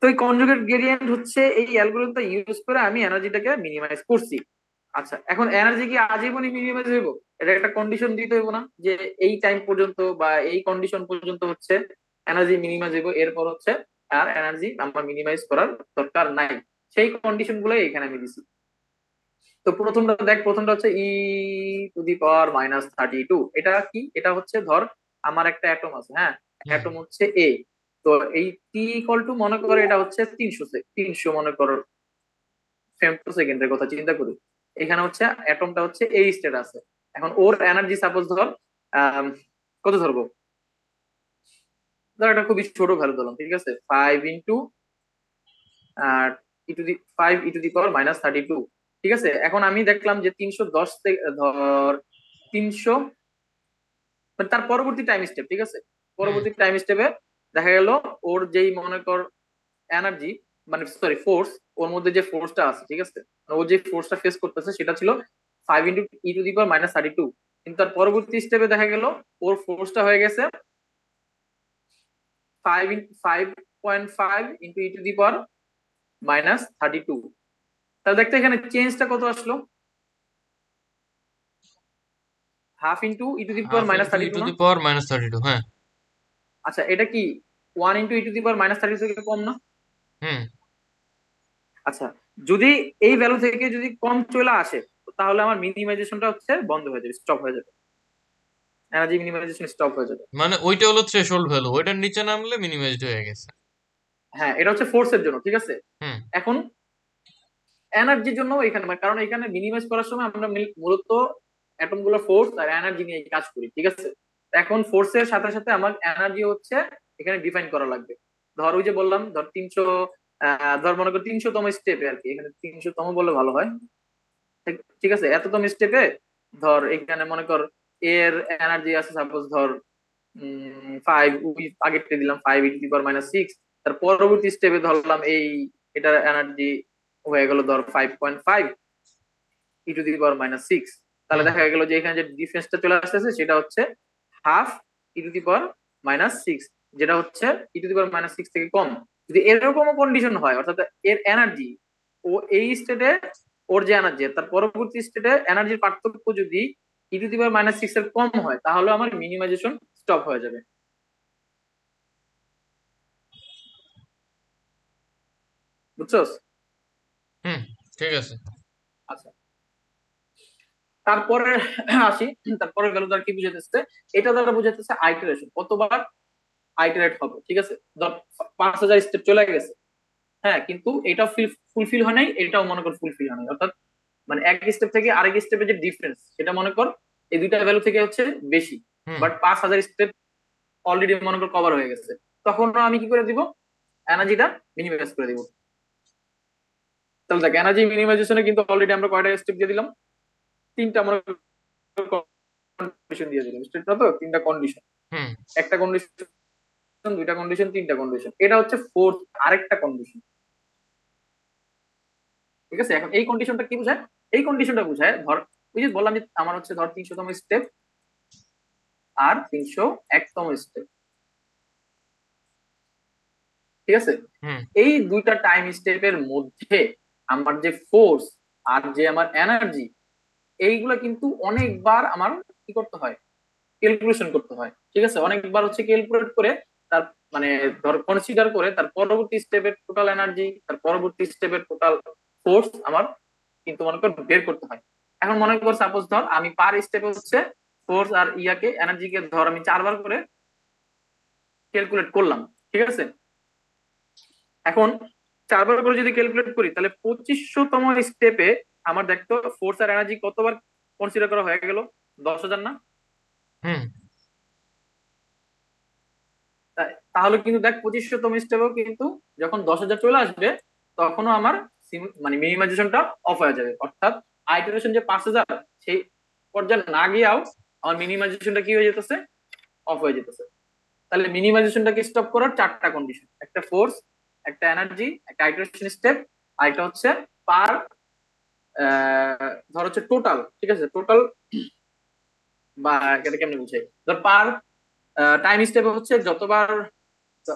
তো এই কনজুগেট গ্রেডিয়েন্ট হচ্ছে এই অ্যালগোরিদমটা ইউজ করে আমি এনার্জিটাকে মিনিমাইজ করছি। আচ্ছা, এখন এনার্জি কি আজীবনই মিনিমাইজ হইব? এটা একটা কন্ডিশন দিতে হইব না, যে এই টাইম পর্যন্ত বা এই কন্ডিশন পর্যন্ত হচ্ছে এনার্জি মিনিমাইজ হইব, এরপর হচ্ছে আর এনার্জি আমার মিনিমাইজ করার দরকার নাই। সেই কন্ডিশন গুলোই এখানে আমি দিছি। তো প্রথমটা দেখ, প্রথমটা হচ্ছে E⁻32। এটা কি? এটা হচ্ছে ধর আমার একটা অ্যাটম আছে, হ্যাঁ, হুম অ্যাটম হচ্ছে এ। তো এই T= মনে করো এটা হচ্ছে 300 মনে করো ফেমটোসেকেন্ডের কথা চিন্তা করি। এখানে হচ্ছে অ্যাটমটা হচ্ছে এই স্টেট আছে। এখন ওর এনার্জি সাপোজ ধর কত ধরবো, ধর এটা খুবই ছোট ভ্যালু ধরলাম, ঠিক আছে, 5 × 10⁻²², ঠিক আছে। এখন আমি দেখলাম যে 310 থেকে ধর 300, মানে তার পরবর্তী টাইম স্টেপ, ঠিক আছে, হুম পরবর্তী টাইম স্টেপে দেখা গেল ওর যেই মনে কর এনার্জি, মানে সরি ফোর্স, ওর মধ্যে যে ফোর্সটা আছে, ঠিক আছে, মানে ও যে ফোর্সটা ফেস করতেছে সেটা ছিল 5 × E⁻²²। কিন্তু তার পরবর্তী স্টেপে দেখা গেল ওর ফোর্সটা হয়ে গেছে 5.5 × E⁻²²। তাহলে দেখতে এখানে চেঞ্জটা কত আসলো, half into E to the power half minus into E thirty two two না? দি পাওয়ার -32, হ্যাঁ। আচ্ছা, এটা কি 1 × E⁻²² থেকে কম না? হুম আচ্ছা, যদি এই ভ্যালু থেকে যদি কম চলে আসে, তাহলে আমার মিনিমাইজেশনটা হচ্ছে বন্ধ হয়ে যাবে, স্টপ হয়ে যাবে, এনার্জি মিনিমাইজেশন স্টপ হয়ে যাবে। মানে ওইটা হলো থ্রেশহোল্ড ভ্যালু, ওইটার নিচে নামলে মিনিমাইজড হয়ে গেছে। হ্যাঁ, এটা হচ্ছে ফোর্সের জন্য, ঠিক আছে। হুম এখন এনার্জির জন্য এখানে কারণ এখানে মিনিমাইজ করার সময় আমরা মূলত অ্যাটম গুলো ফোর্স আর এনার্জি নিয়ে কাজ করি, ঠিক আছে। এখন ফোর্সের সাথে সাথে আমার এনার্জি হচ্ছে এখানে ডিফাইন করা লাগবে। ধর ওই যে বললাম, ধর 300, ধর মনে কর 300তম স্টেপে আর কি, এখানে 300তম বললে ভালো হয়, ঠিক ঠিক আছে। এততম স্টেপে ধর এখানে মনে কর এর এনার্জি আছে সাপোজ ধর 5, আগেরটা দিলাম 5 × 10⁻⁶। তার পরবর্তী স্টেপে ধরলাম এটার এনার্জি হয়ে গেল ধর 5.5 × 10⁻⁶। তাহলে হুম দেখা গেল যে এখানে যে ডিফারেন্সটা চলে আসতেছে সেটা হচ্ছে হাফ E⁻⁶, যেটা হচ্ছে E⁻⁶ থেকে কম। যদি এরকমও কন্ডিশন হয়, অর্থাৎ এর এনার্জি ও এই স্টেটে, ওর যে এনার্জি তার পরবর্তী স্টেটে এনার্জির পার্থক্য যদি E⁻⁶ এর কম হয়, তাহলে আমার মিনিমাইজেশন স্টপ হয়ে যাবে, বুঝছস? হুম ঠিক আছে। আচ্ছা, তারপরে আসি, তারপরে ভ্যালু দ্বারা কি বুঝাইতেছে, এটা দ্বারা বুঝাইতেছে আইটারেশন, কতবার আইটারেট হবে, ঠিক আছে। ধর 5,000 স্টেপ চলে গেছে, হ্যাঁ, কিন্তু এটাও ফুলফিল হয় নাই, এটাও মনে কর ফুলফিল হয় নাই, অর্থাৎ মানে এক স্টেপ থেকে আরেক স্টেপের যে ডিফারেন্স সেটা মনে কর এই দুইটা ভ্যালু থেকে হচ্ছে বেশি, হুম বাট 5,000 স্টেপ অলরেডি মনে কর কভার হয়ে গেছে, তখন আমি কি করে দিব, এনার্জিটা মিনিমাইজ করে দিব। তাহলে দেখ, এনার্জি মিনিমাইজেশনে কিন্তু অলরেডি আমরা কয়টা স্টেপ দিয়ে দিলাম, 3টা মনে কর কন্ডিশন দিয়ে দিলাম, স্টেট তো তিনটা কন্ডিশন, হুম একটা কন্ডিশন, দুইটা কন্ডিশন, তিনটা কন্ডিশন, এটা হচ্ছে ফোর্থ আরেকটা কন্ডিশন। ঠিক আছে, এখন এই কন্ডিশনটা কি বোঝায়? এই কন্ডিশনটা বোঝায় ধর, ওই যে বললাম যে আমার হচ্ছে ধর 300তম স্টেপ আর 301তম স্টেপ, ঠিক আছে, হুম এই দুইটা টাইম স্টেপের মধ্যে আমার যে ফোর্স আর যে আমার এনার্জি, এইগুলা কিন্তু অনেকবার আমার কি করতে হয়, ক্যালকুলেশন করতে হয়। ঠিক আছে, অনেকবার হচ্ছে ক্যালকুলেট করে তার মানে ধর কনসিডার করে তার পরবর্তী স্টেপের টোটাল এনার্জি, তার পরবর্তী স্টেপের টোটাল ফোর্স আমার কিন্তু মনে কর বের করতে হয়। এখন মনে কর সাপোজ ধর আমি পার স্টেপে হচ্ছে ফোর্স আর ইয়াকে এনার্জিকে ধর আমি 4বার করে ক্যালকুলেট করলাম। ঠিক আছে, এখন 4বার করে যদি ক্যালকুলেট করি তাহলে 2500তম স্টেপে আমার দেখতো ফোর্স আর এনার্জি কতবার কনসিডার করা হয়ে গেল? 10,000 না? হুম তাহলে কিন্তু দেখ 2500তম স্টেপেও কিন্তু যখন 10,000 চলে আসবে তখনও আমার মানে মিনিমাইজেশনটা অফ হয়ে যাবে, অর্থাৎ আইটারেশন যে 5,000 সেই পর্যায়ে না গিয়েও আমার মিনিমাইজেশনটা কি হয়ে যেতেছে, অফ হয়ে যেতেছে। তাহলে মিনিমাইজেশনটাকে স্টপ করার চারটা কন্ডিশন, একটা ফোর্স, একটা এনার্জি, একটা আইটারেশন স্টেপ, আর একটা হচ্ছে পার ধর হচ্ছে টোটাল। ঠিক আছে, টোটাল বা এটা কেমনে বুঝাই, ধর পার টাইম স্টেপে হচ্ছে যতবার,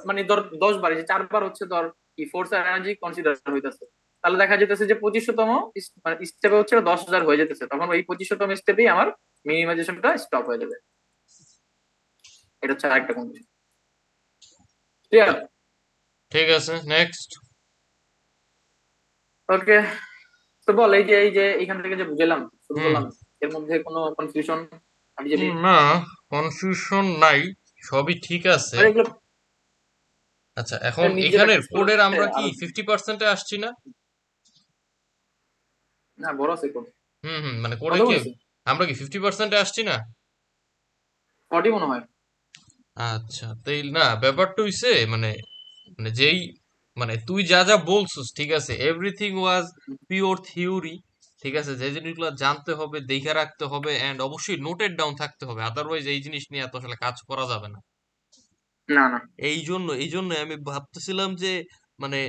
মানে ধর 10 বার, যে 4বার হচ্ছে ধর কি ফোর্স আর এনার্জি কনসিডার হইতেছে, তাহলে দেখা যেতেছে যে 2500তম স্টেপে হচ্ছে 10,000 হয়ে যেতেছে, তখন ওই 2500তম স্টেপেই আমার মিনিমাইজেশনটা স্টপ হয়ে যাবে। এটা হচ্ছে আরেকটা কন্ডিশন। ক্লিয়ার? ঠিক আছে, নেক্সট। ওকে, তো বল এই যে এইখান থেকে যে বুঝলাম, শুরু হুম করলাম, এর মধ্যে কোনো কনফিউশন আমি যাবি? না, কনফিউশন নাই, সবই ঠিক আছে। মানে এগুলো আচ্ছা, এখন নিজে এখানের প্র্যাকটিস করলে কোডের আমরা কি আরো 50%-এ আসছি না? না বড় আছে কোন, হুম হুম, মানে কোডে কত কি বলেছে? আমরা কি 50%-এ আসছি না? 40 মনে হয়। আচ্ছা, তাই না, ব্যাপারটা হইছে মানে, মানে যেই মানে তুই যা যা বলছিস ঠিক আছে, এভরিথিং ওয়াজ পিওর থিওরি। ঠিক আছে, যে জিনিসগুলো জানতে হবে, দেখে রাখতে হবে, এন্ড অবশ্যই নোটেড ডাউন থাকতে হবে, আদারওয়াইজ এই জিনিস নিয়ে এত আসলে কাজ করা যাবে না। না না, এই জন্য আমি ভাবতেছিলাম যে মানে,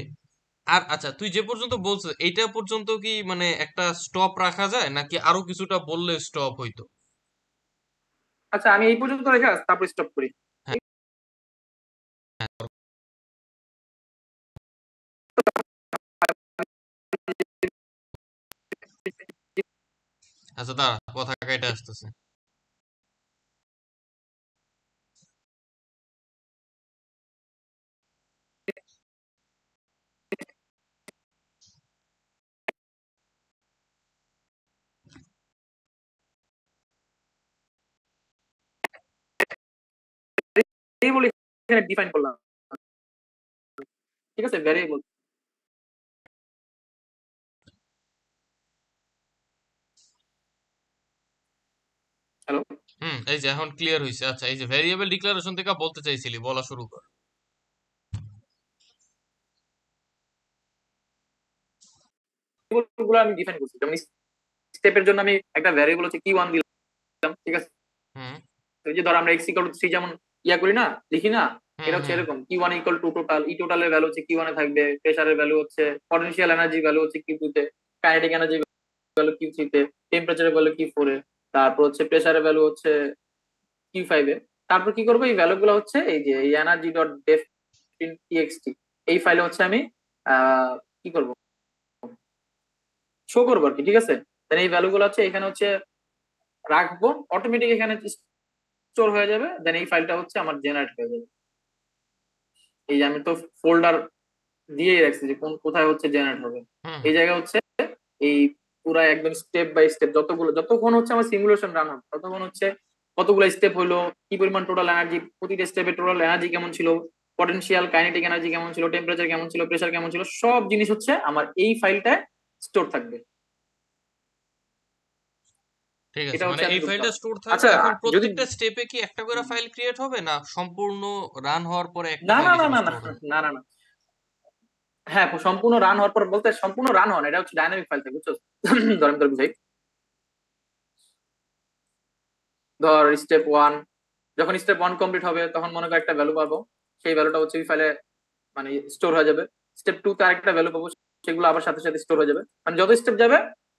আর আচ্ছা তুই যে পর্যন্ত বলছিস এইটা পর্যন্ত কি মানে একটা স্টপ রাখা যায় নাকি আরো কিছুটা বললে স্টপ হইতো? আচ্ছা আমি এই পর্যন্ত রেখে তারপর স্টপ করি। হ্যাঁ, আচ্ছা দাঁড়া, কথা কাইটা আসতেছে। ভেরিয়েবল এখানে ডিফাইন করলাম, ঠিক আছে, ভেরিয়েবল। হ্যালো, হুম, এই যে এখন ক্লিয়ার হয়েছে। আচ্ছা, এই যে ভেরিয়েবল ডিক্লারেশন থেকে বলতে চাইছিলি, বলা শুরু কর। গুলো আমি ডিফাইন করছি, যেমন স্টেপের জন্য আমি একটা ভেরিয়েবল হচ্ছে কি ওয়ান দিলাম। ঠিক আছে, হুম ওই যে ধর আমরা এক্স ইকুয়াল টু 3 যেমন ইয়া করি না, লিখি না, হুম এটা হচ্ছে হুম এরকম কি one equal to total, E টোটালের ভ্যালু হচ্ছে কি ওয়ানে থাকবে, প্রেসারের ভ্যালু হচ্ছে, পটেনশিয়াল এনার্জি ভ্যালু হচ্ছে কিউ টু তে, kinetic energy value Q three তে, টেম্পারেচারের ভ্যালু কিউ ফোর এ, তারপর হচ্ছে প্রেসারের ভ্যালু হচ্ছে কিউ ফাইভ এ। তারপর কি করবো, এই ভ্যালু গুলো হচ্ছে এই যে এই এনার্জি ডট ডেফ টিএক্সটি এই ফাইলে হচ্ছে আমি কি করবো, শো করবো আর কি। ঠিক আছে, তাহলে এই ভ্যালু গুলো হচ্ছে এখানে হচ্ছে রাখবো, অটোমেটিক এখানে স্টোর হয়ে যাবে, দেন এই ফাইলটা হচ্ছে আমার জেনারেট হয়ে যাবে। এই যে আমি তো ফোল্ডার দিয়েই রাখছি যে কোন কোথায় হচ্ছে জেনারেট হবে, হুম এই জায়গায় হচ্ছে এই পুরা একদম স্টেপ বাই স্টেপ যতগুলো, যতক্ষণ হচ্ছে আমার সিমুলেশন রান হবে ততক্ষণ হচ্ছে কতগুলো স্টেপ হইলো, কি পরিমাণ টোটাল এনার্জি, প্রতিটা স্টেপে টোটাল এনার্জি কেমন ছিল, পটেনশিয়াল কাইনেটিক এনার্জি কেমন ছিল, টেম্পারেচার কেমন ছিল, প্রেসার কেমন ছিল, সব জিনিস হচ্ছে আমার এই ফাইলটায় স্টোর থাকবে। ঠিক আছে, এটা মানে হচ্ছে এই এতটুকু কাজ। ফাইলটা স্টোর থাকবে। আচ্ছা এখন যদি, প্রত্যেকটা স্টেপে কি একটা করে ফাইল ক্রিয়েট হবে না সম্পূর্ণ রান হওয়ার পরে একটা না না ফাইল না হিসেবে না না স্টোর হবে? না না না, হ্যাঁ সম্পূর্ণ রান হওয়ার পর বলতে সম্পূর্ণ রান হওয়া না, এটা হচ্ছে ডাইনামিক ফাইল থাকে বুঝছো। ধর আমি তোর বুঝাই, ধর স্টেপ ওয়ান, যখন স্টেপ ওয়ান কমপ্লিট হবে তখন মনে কর একটা ভ্যালু পাবো, সেই ভ্যালুটা হচ্ছে ওই ফাইলে মানে স্টোর হয়ে যাবে। স্টেপ টু তে আরেকটা ভ্যালু পাবো, সেগুলো আবার সাথে সাথে স্টোর হয়ে যাবে। মানে যত স্টেপ যাবে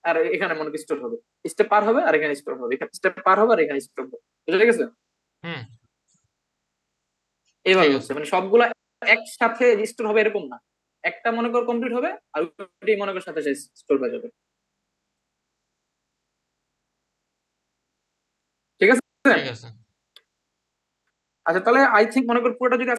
আর এখানে মনে করি স্টোর হবে, স্টেপ পার হবে আর এখানে স্টোর হবে, এখানে স্টেপ পার হবে আর এখানে স্টোর হবে। বুঝে গেছে? হুম। ঠিক এইভাবে হচ্ছে, আছে। মানে সবগুলা একসাথে স্টোর হবে এরকম না, একটা মনে কর কমপ্লিট হবে আর ওইটাই মনে কর সাথে সাথে স্টোর হয়ে যাবে। ঠিক আছে? ঠিক আছে। আচ্ছা তাহলে আই থিঙ্ক মনে কর পুরোটা যদি